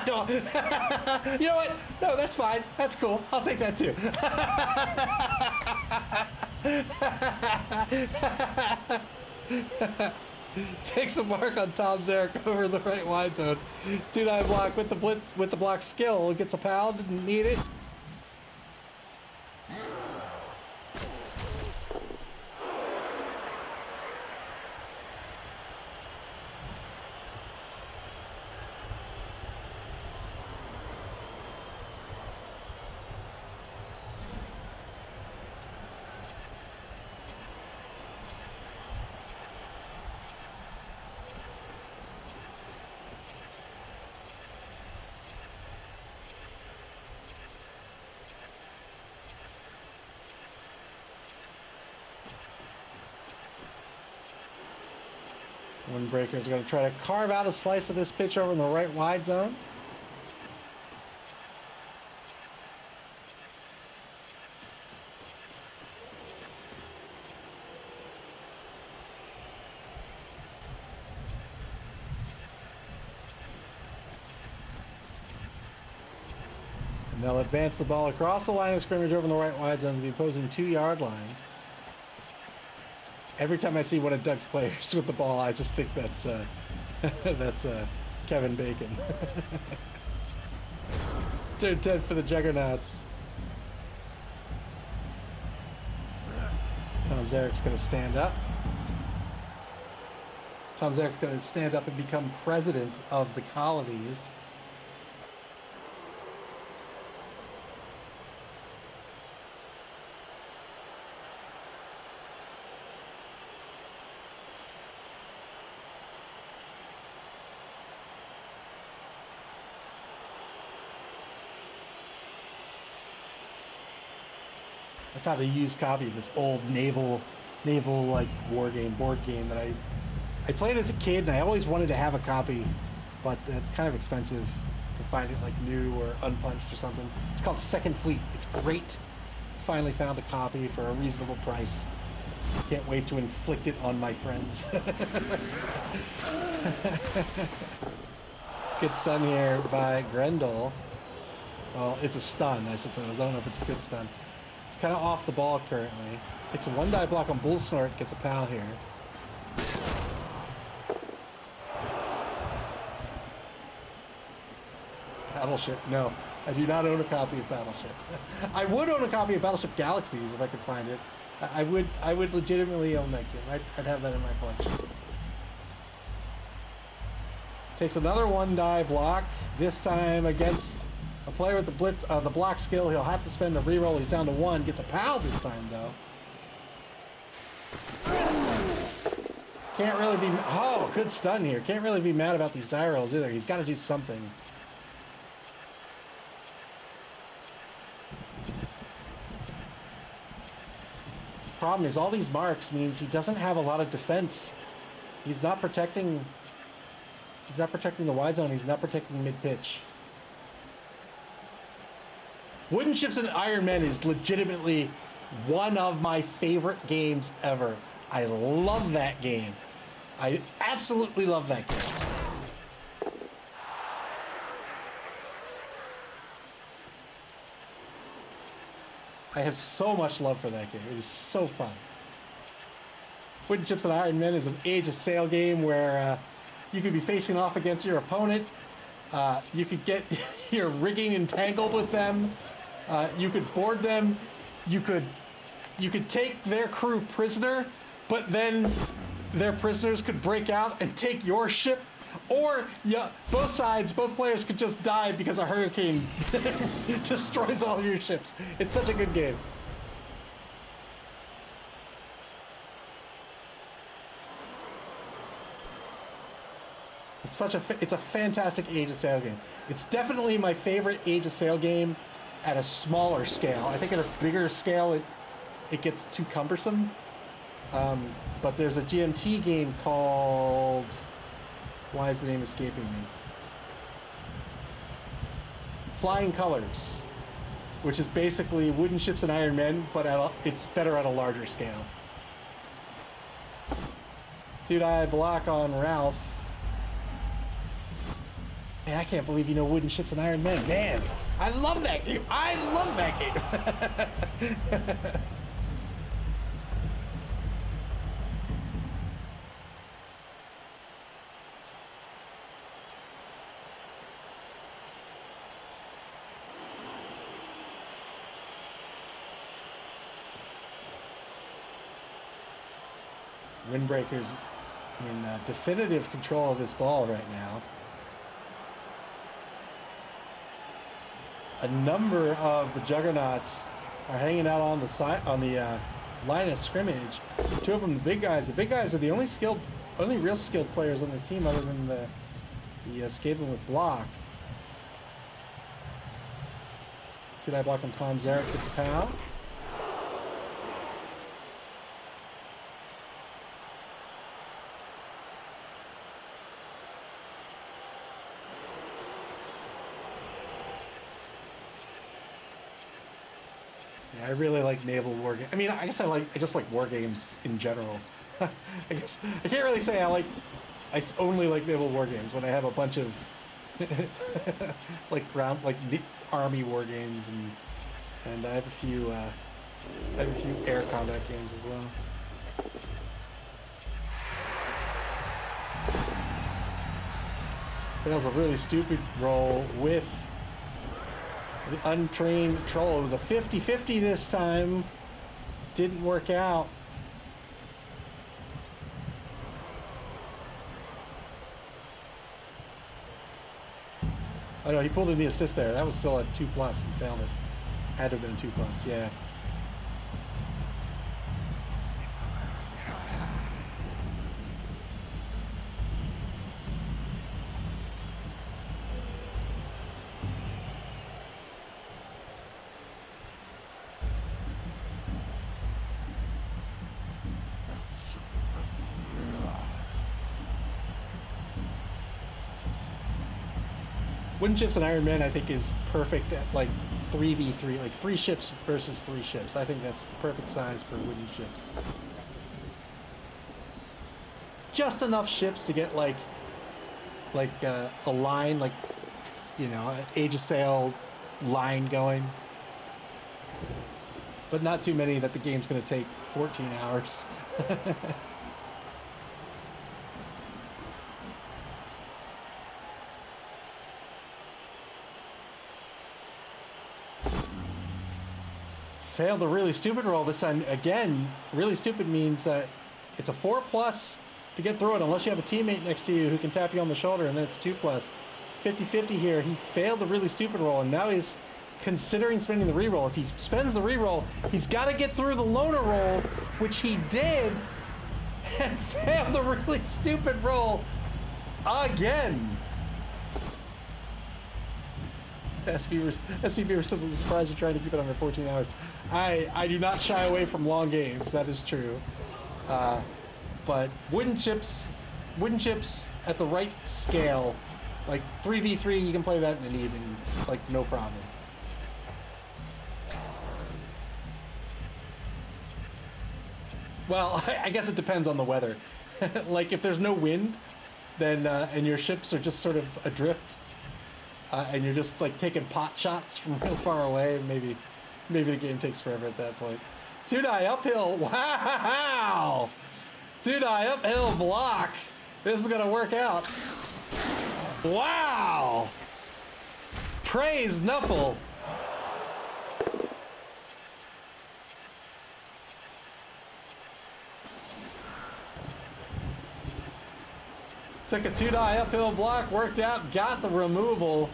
no. You know what? No, that's fine. That's cool. I'll take that too. Takes a mark on Tom Zarek over the right wide zone. 2-die block with the blitz, with the block skill. Gets a pal. Didn't need it. Windbreakers are going to try to carve out a slice of this pitch over in the right wide zone. And they'll advance the ball across the line of scrimmage over in the right wide zone to the opposing 2-yard line. Every time I see one of Doug's players with the ball, I just think that's Kevin Bacon. Turn 10 for the Juggernauts. Tom Zarek's going to stand up. Tom Zarek's going to stand up and become president of the colonies. I found a used copy of this old naval like board game that I played as a kid, and I always wanted to have a copy, but it's kind of expensive to find it like new or unpunched or something. It's called Second Fleet. It's great. Finally found a copy for a reasonable price. Can't wait to inflict it on my friends. Good stun here by Grendel. Well, it's a stun, I suppose. I don't know if it's a good stun. It's kind of off the ball currently. Takes a 1-die block on Bull Snort, gets a pal here. Battleship, no. I do not own a copy of Battleship. I would own a copy of Battleship Galaxies if I could find it. I would legitimately own that game. I'd have that in my collection. Takes another 1-die block, this time against a player with the blitz, the block skill. He'll have to spend a reroll. He's down to 1. Gets a pal this time, though. Can't really be... Oh, good stun here. Can't really be mad about these die rolls either. He's got to do something. Problem is, all these marks means he doesn't have a lot of defense. He's not protecting... He's not protecting the wide zone. He's not protecting mid-pitch. Wooden Ships and Iron Men is legitimately one of my favorite games ever. I love that game. I absolutely love that game. I have so much love for that game. It is so fun. Wooden Ships and Iron Men is an Age of Sail game where you could be facing off against your opponent. You could get your rigging entangled with them. You could board them. You could take their crew prisoner, but then their prisoners could break out and take your ship. Or both players could just die because a hurricane destroys all of your ships. It's such a good game. It's a fantastic Age of Sail game. It's definitely my favorite Age of Sail game at a smaller scale. I think at a bigger scale it gets too cumbersome. But there's a GMT game called... Why is the name escaping me? Flying Colors, which is basically Wooden Ships and Iron Men, but it's better at a larger scale. 2-die block on Ralph. Man, I can't believe you know Wooden Ships and Iron Men. Man, I love that game. I love that game. Windbreakers in definitive control of this ball right now. A number of the Juggernauts are hanging out on the side, on the line of scrimmage. 2 of them, the big guys. The big guys are the only real skilled players on this team, other than the escaping with block. 2-die block on Tom Zarek gets a pal. Yeah, I really like naval war games. I mean, I guess I just like war games in general. I guess I can't really say only like naval war games when I have a bunch of like army war games and I have a few air combat games as well. Fails a really stupid roll with the untrained troll. It was a 50-50 this time. Didn't work out. Oh no, he pulled in the assist there. That was still a 2+. He failed it. Had to have been a 2+, yeah. Wooden ships and Iron Men, I think, is perfect at like 3v3, like 3 ships versus 3 ships. I think that's the perfect size for wooden ships. Just enough ships to get like a line, like, you know, an Age of Sail line going. But not too many that the game's going to take 14 hours. Failed a really stupid roll this time. Again, really stupid means it's a 4+ to get through it unless you have a teammate next to you who can tap you on the shoulder, and then it's 2+. 50-50 here. He failed the really stupid roll, and now he's considering spending the reroll. If he spends the reroll, he's got to get through the loner roll, which he did, and failed the really stupid roll again. SB says, I'm surprised you're trying to keep it under 14 hours. I do not shy away from long games, that is true. But wooden chips at the right scale, like 3v3, you can play that in an evening, like no problem. Well, I guess it depends on the weather. Like if there's no wind, then and your ships are just sort of adrift, and you're just like taking pot shots from real far away, maybe the game takes forever at that point. 2-die uphill, wow! 2-die uphill block. This is gonna work out. Wow! Praise Nuffle. Took a 2-die uphill block, worked out, got the removal.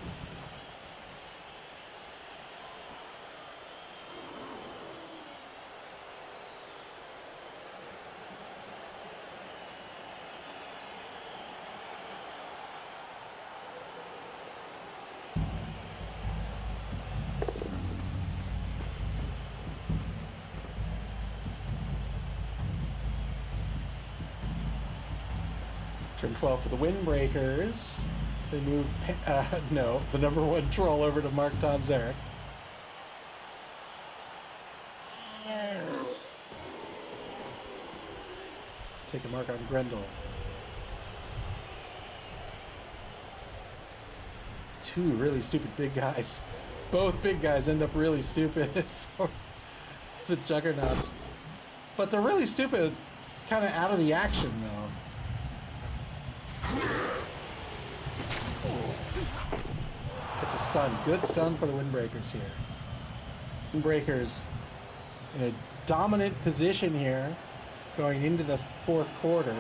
Turn 12 for the Windbreakers. They move, the number 1 troll over to Mark Tom Zarek. Take a mark on Grendel. 2 really stupid big guys. Both big guys end up really stupid for the Juggernauts. But they're really stupid kind of out of the action, though. It's a stun. Good stun for the Windbreakers here. Windbreakers in a dominant position here going into the 4th quarter.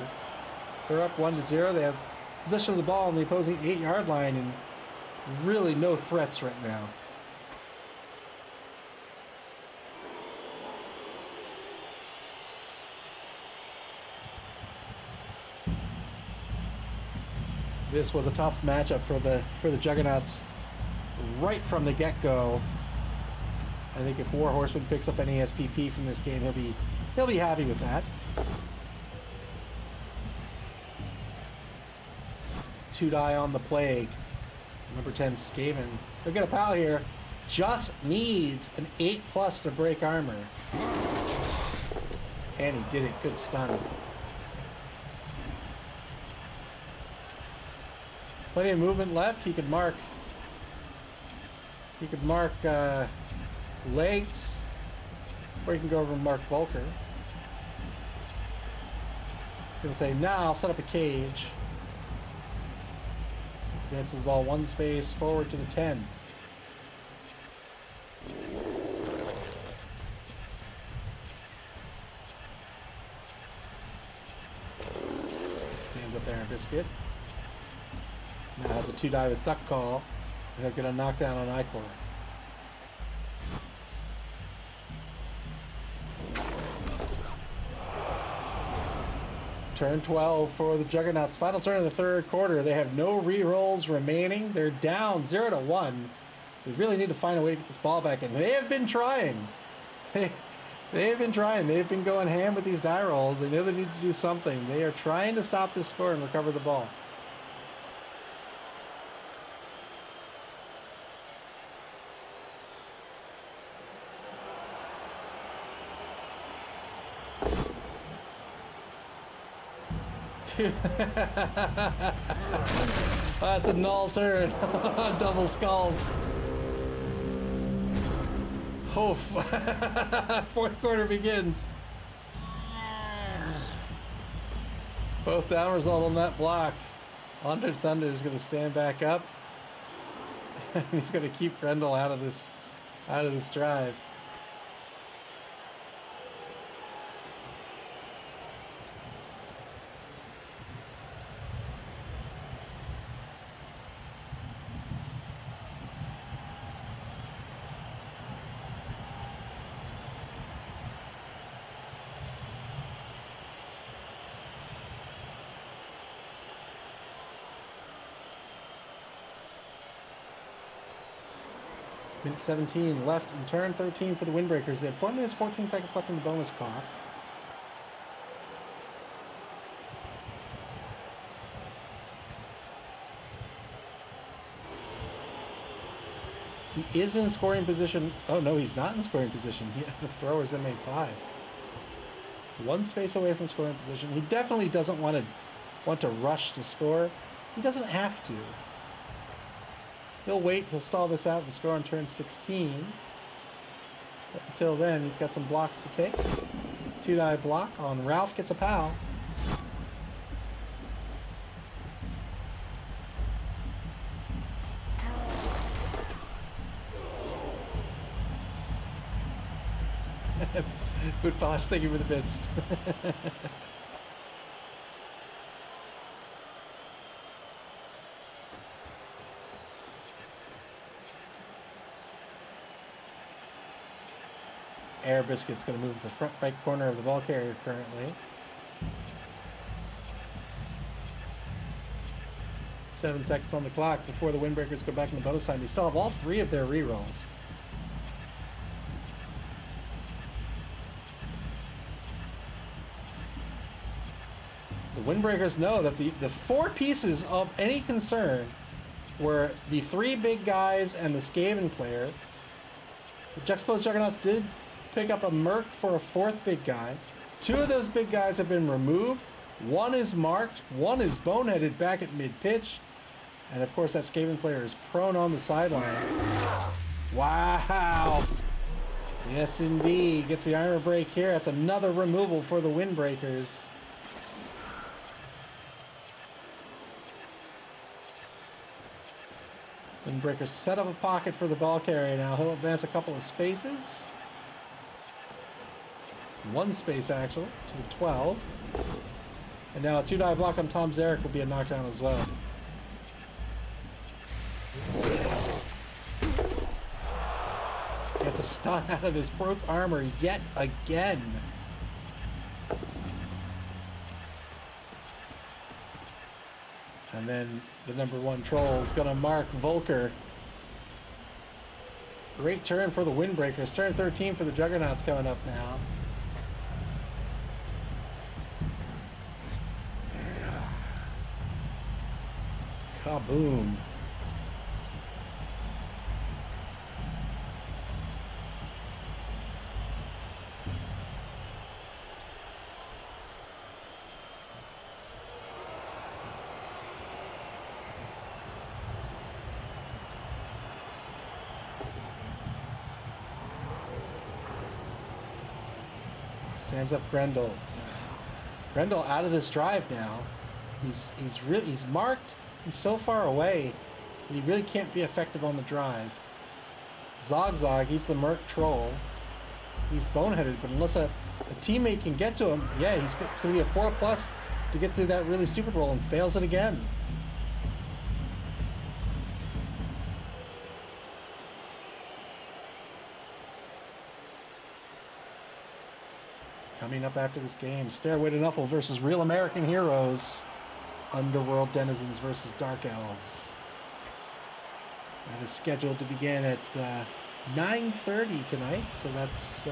They're up 1-0. They have possession of the ball on the opposing 8-yard line and really no threats right now. This was a tough matchup for the Juggernauts right from the get-go. I think if War Horseman picks up any SPP from this game, he'll be happy with that. 2-die on the Plague. Number 10 Skaven. They'll get a pal here. just needs an 8+ to break armor. And he did it. Good stun. Plenty of movement left. He could mark. He could mark legs, or he can go over and mark Volker. He's gonna say, "Nah, I'll set up a cage." Advances the ball 1 space forward to the 10. Stands up there in Biscuit. Now has a 2-die with Duck Call. And he'll get a knockdown on Icor. Turn 12 for the Juggernauts. Final turn of the third quarter. They have no re-rolls remaining. They're down 0-1. They really need to find a way to get this ball back in. They have been trying. They have been trying. They've been going ham with these die rolls. They know they need to do something. They are trying to stop this score and recover the ball. That's a null turn on double skulls. Oh, fourth quarter begins. Both down result on that block. Under Thunder is going to stand back up. He's going to keep Grendel out of this drive. Minute 17 left in turn 13 for the Windbreakers. They have 4 minutes 14 seconds left in the bonus clock. He is in scoring position. Oh no, he's not in scoring position. The thrower's MA5. 1 space away from scoring position. He definitely doesn't want to rush to score. He doesn't have to. He'll wait, he'll stall this out and score on turn 16. But until then, he's got some blocks to take. 2-die block on Ralph, gets a pal. Boot polish, thank you for the bits. Air Biscuit's going to move to the front right corner of the ball carrier currently. 7 seconds on the clock before the Windbreakers go back in the bonus time. They still have all 3 of their rerolls. The Windbreakers know that the 4 pieces of any concern were the 3 big guys and the Skaven player. The Juxtaposed Juggernauts did pick up a Merc for a 4th big guy. 2 of those big guys have been removed. 1 is marked. 1 is boneheaded back at mid-pitch. And of course that Skaven player is prone on the sideline. Wow. Yes, indeed. Gets the armor break here. That's another removal for the Windbreakers. Windbreakers set up a pocket for the ball carrier now. He'll advance a couple of spaces. 1 space, actually, to the 12. And now a 2-die block on Tom Zarek will be a knockdown as well. Gets a stun out of his broke armor yet again. And then the number 1 troll is going to mark Volker. Great turn for the Windbreakers. Turn 13 for the Juggernauts coming up now. Kaboom. Stands up Grendel. Grendel out of this drive now. He's marked. He's so far away that he really can't be effective on the drive. Zogzag, he's the Merc Troll. He's boneheaded, but unless a teammate can get to him, yeah, it's going to be a 4+ to get through that really stupid roll, and fails it again. Coming up after this game, Stairway to Nuffle versus Real American Heroes. Underworld Denizens versus Dark Elves. That is scheduled to begin at 9:30 tonight, so that's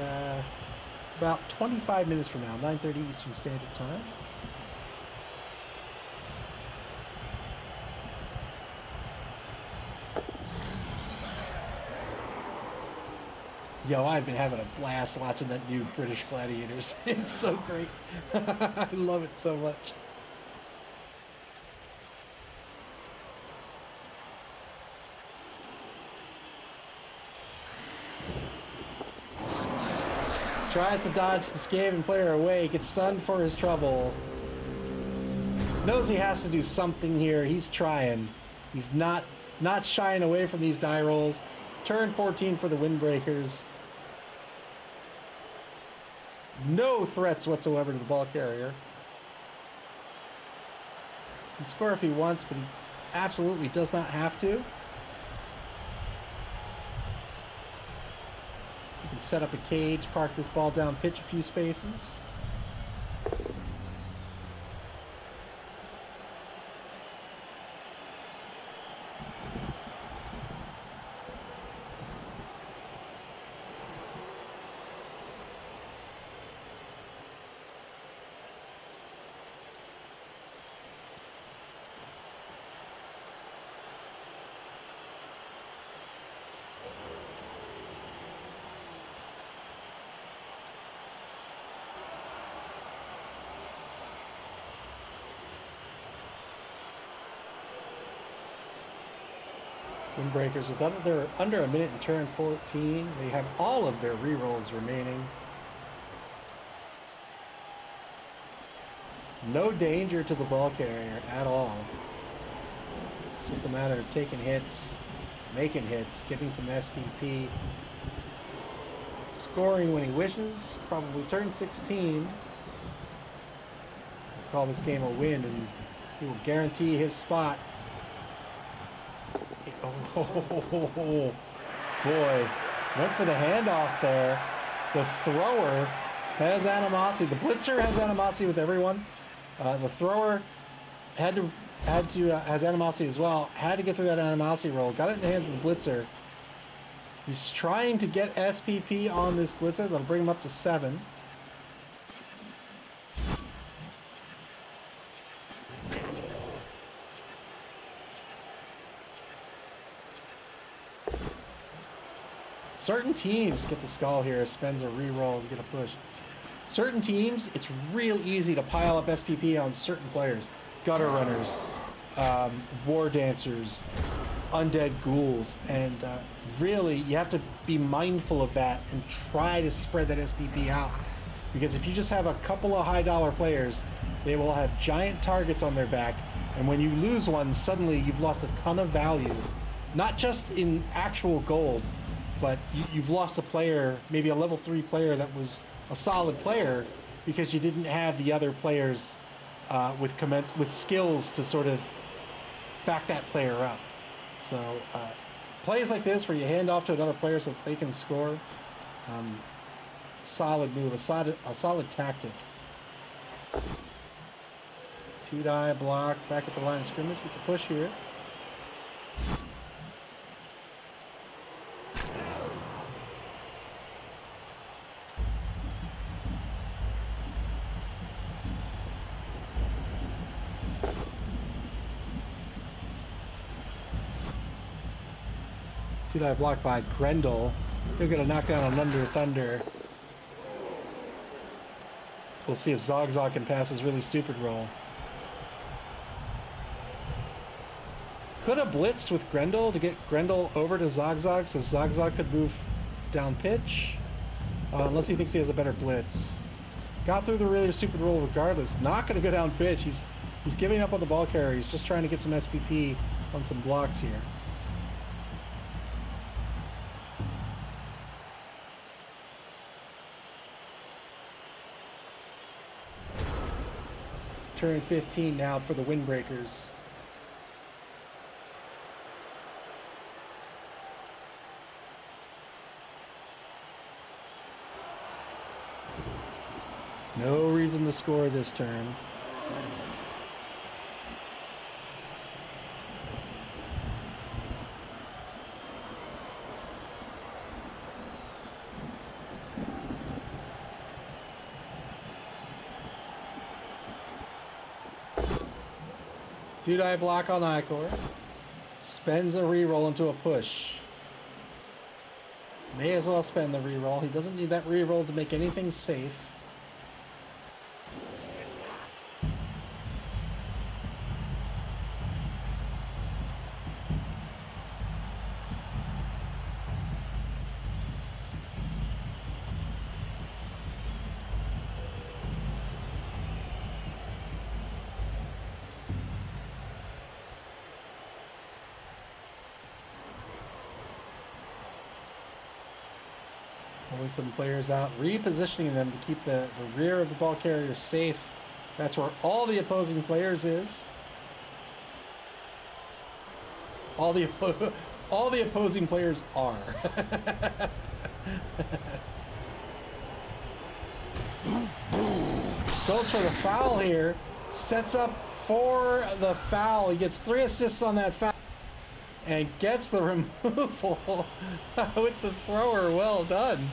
about 25 minutes from now, 9:30 Eastern Standard Time. Yo, I've been having a blast watching that new British Gladiators. It's so great. I love it so much. Tries to dodge the Skaven player away, gets stunned for his trouble. Knows he has to do something here. He's trying. He's not shying away from these die rolls. Turn 14 for the Windbreakers. No threats whatsoever to the ball carrier. Can score if he wants, but he absolutely does not have to. You can set up a cage, park this ball down, pitch a few spaces. Windbreakers with under a minute in turn 14. They have all of their rerolls remaining. No danger to the ball carrier at all. It's just a matter of taking hits, making hits, getting some SPP, scoring when he wishes. Probably turn 16. We'll call this game a win, and he will guarantee his spot. Oh, boy. Went for the handoff there. The thrower has animosity. The blitzer has animosity with everyone. The thrower has animosity as well. Had to get through that animosity roll. Got it in the hands of the blitzer. He's trying to get SPP on this blitzer. That'll bring him up to 7. Certain teams gets a skull here, spends a reroll to get a push. Certain teams, it's real easy to pile up SPP on certain players. Gutter runners, war dancers, undead ghouls, and really you have to be mindful of that and try to spread that SPP out. Because if you just have a couple of high dollar players, they will have giant targets on their back, and when you lose one, suddenly you've lost a ton of value. Not just in actual gold, but you've lost a player, maybe a level 3 player that was a solid player, because you didn't have the other players with skills to sort of back that player up. So plays like this where you hand off to another player so that they can score, solid move, a solid tactic. 2-die block back at the line of scrimmage, gets a push here. Two-die block by Grendel. He'll get a knockdown on Under Thunder. We'll see if Zogzag can pass his really stupid roll. Could have blitzed with Grendel to get Grendel over to Zogzag so Zogzag could move down pitch. Unless he thinks he has a better blitz. Got through the really stupid roll regardless. Not going to go down pitch. He's giving up on the ball carrier. He's just trying to get some SPP on some blocks here. Turn 15 now for the Windbreakers. No reason to score this turn. Two-die block on Icor. Spends a reroll into a push. May as well spend the reroll. He doesn't need that reroll to make anything safe. Pulling some players out, repositioning them to keep the rear of the ball carrier safe. That's where all the opposing players is. All the opposing players are. Goes for the foul here. Sets up for the foul. He gets 3 assists on that foul. And gets the removal with the thrower. Well done.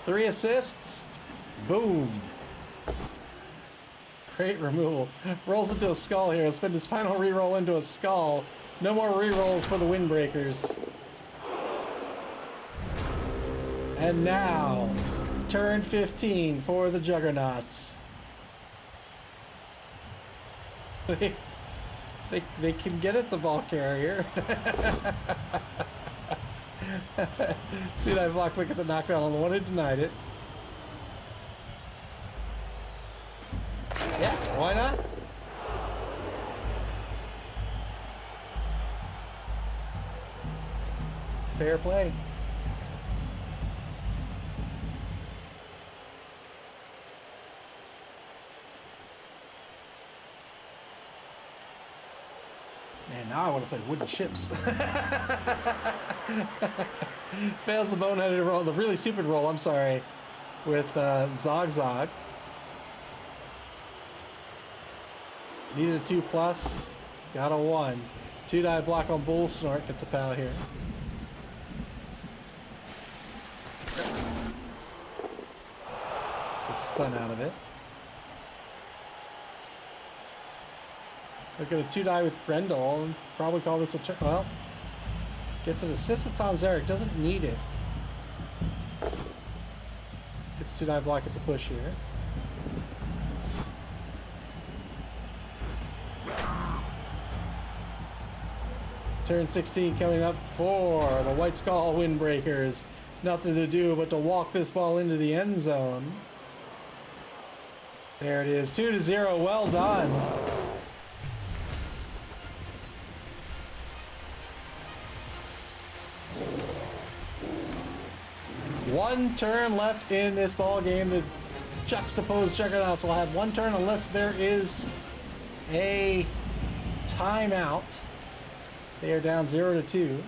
Three assists. Boom. Great removal. Rolls into a skull here. Spend his final reroll into a skull. No more rerolls for the Windbreakers. And now, turn 15 for the Juggernauts. They can get at the ball carrier. Dude, I blocked quick at the knockdown on the one who denied it. Yeah, why not? Fair play. Man, now I want to play wooden chips. Fails the boneheaded roll, the really stupid roll, I'm sorry, with Zog. Needed a 2+, got a 1. 2-die block on Bull Snort, gets a pal here. Gets stun out of it. Look at a 2-die with Grendel and probably call this a turn. Well, gets an assist with Tom Zarek, doesn't need it. Gets 2-die block, it's a push here. Turn 16 coming up for the White Skull Windbreakers. Nothing to do but to walk this ball into the end zone. There it is, 2-0, well done. One turn left in this ball game. The Juxtaposed Juggernauts will have one turn unless there is a timeout. They are down 0-2.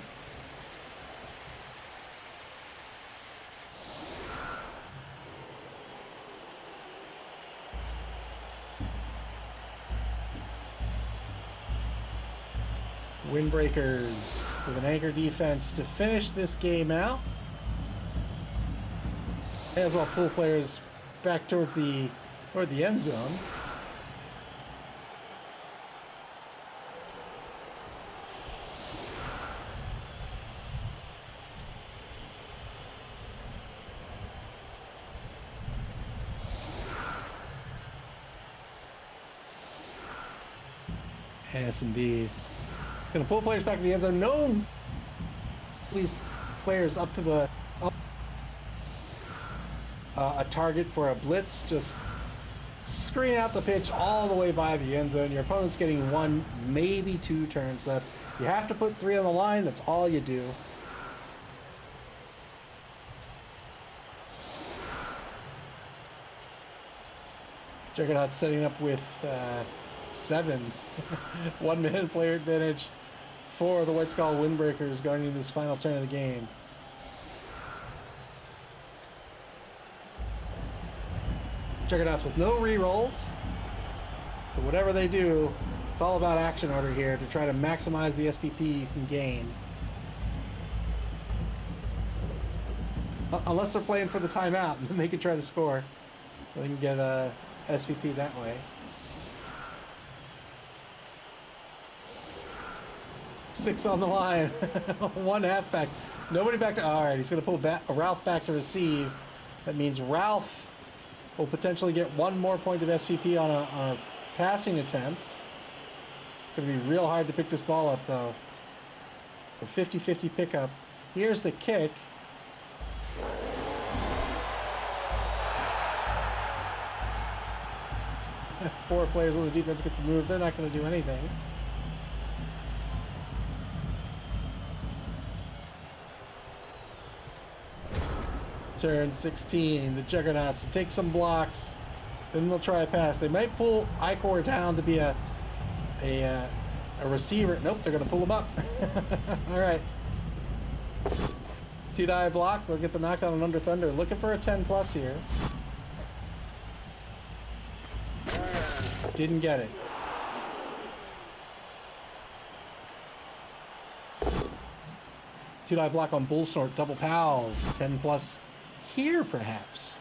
Windbreakers with an anchor defense to finish this game out. May as well pull players back toward the end zone. Yes, indeed. It's Gonna pull players back to the end zone. No! These players up to the... a target for a blitz. Just screen out the pitch all the way by the end zone. Your opponent's getting 1, maybe 2 turns left. You have to put 3 on the line. That's all you do. Juggernauts setting up with 7. 1 minute player advantage for the White Skull Windbreakers going into this final turn of the game. Juggernauts with no re-rolls. But whatever they do, it's all about action order here to try to maximize the SPP you can gain. Unless they're playing for the timeout, and then they can try to score. They can get a SPP that way. 6 on the line. 1 halfback. Nobody back to... Alright, he's going to pull Ralph back to receive. That means Ralph will potentially get 1 more point of SPP on a passing attempt. It's going to be real hard to pick this ball up, though. It's a 50-50 pickup. Here's the kick. Four players on the defense get the move. They're not going to do anything. Turn 16. The Juggernauts to take some blocks. Then they'll try a pass. They might pull Icor down to be a receiver. Nope, they're going to pull him up. All right. T-die block. They'll get the knockout on Under Thunder. Looking for a 10+ here. Didn't get it. Two-die block on Bull Snort. Double pals. 10+ here, perhaps.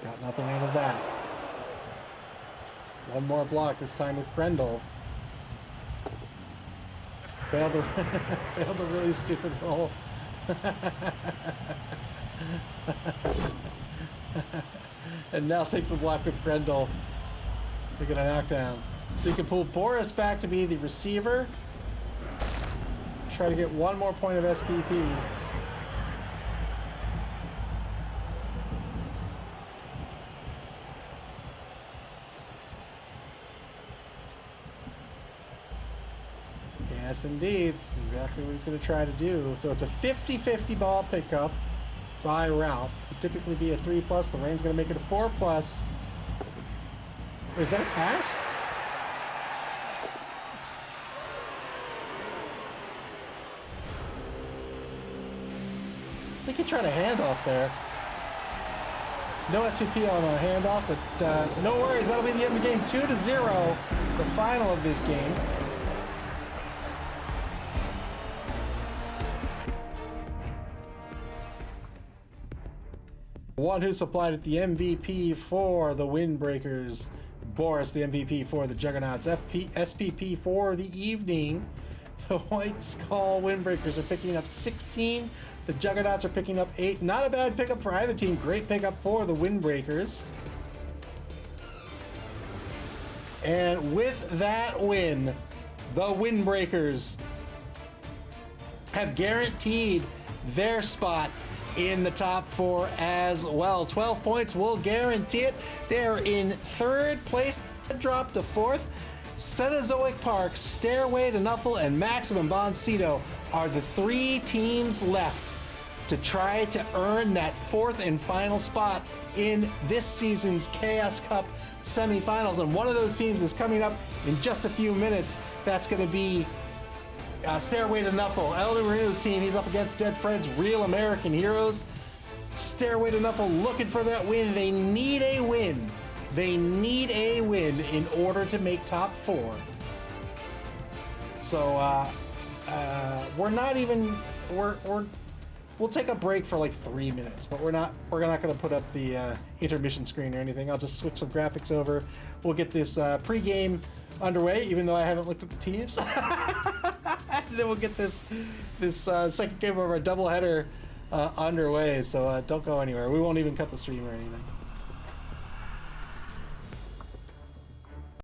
Got nothing out of that. 1 more block, this time with Grendel. Failed the really stupid roll. And now takes a block with Grendel. They get a knockdown. So you can pull Boris back to be the receiver. Try to get 1 more point of SPP. Yes, indeed. That's exactly what he's going to try to do. So it's a 50-50 ball pickup by Ralph. Would typically be a 3+. Lorraine's going to make it a 4+. Wait, is that a pass? We could try to handoff there. No SPP on a handoff, but no worries. That'll be the end of the game. 2-0, the final of this game. One who supplied it, the MVP for the Windbreakers. Boris, the MVP for the Juggernauts. SPP for the evening. The White Skull Windbreakers are picking up 16. The Juggernauts are picking up 8. Not a bad pickup for either team. Great pickup for the Windbreakers. And with that win, the Windbreakers have guaranteed their spot in the top 4 as well. 12 points will guarantee it. They're in 3rd place, drop to 4th. Cenozoic Park, Stairway to Nuffle, and Maximum Boncito are the 3 teams left to try to earn that 4th and final spot in this season's Chaos Cup semifinals. And one of those teams is coming up in just a few minutes. That's going to be Stairway to Nuffle. Elder Marino's team, he's up against Dead Fred's Real American Heroes. Stairway to Nuffle looking for that win. They need a win. They need a win in order to make top 4. So we're not even we'll take a break for like 3 minutes, but we're not going to put up the intermission screen or anything. I'll just switch some graphics over. We'll get this pregame underway, even though I haven't looked at the teams. And then we'll get this second game of our doubleheader underway. So don't go anywhere. We won't even cut the stream or anything.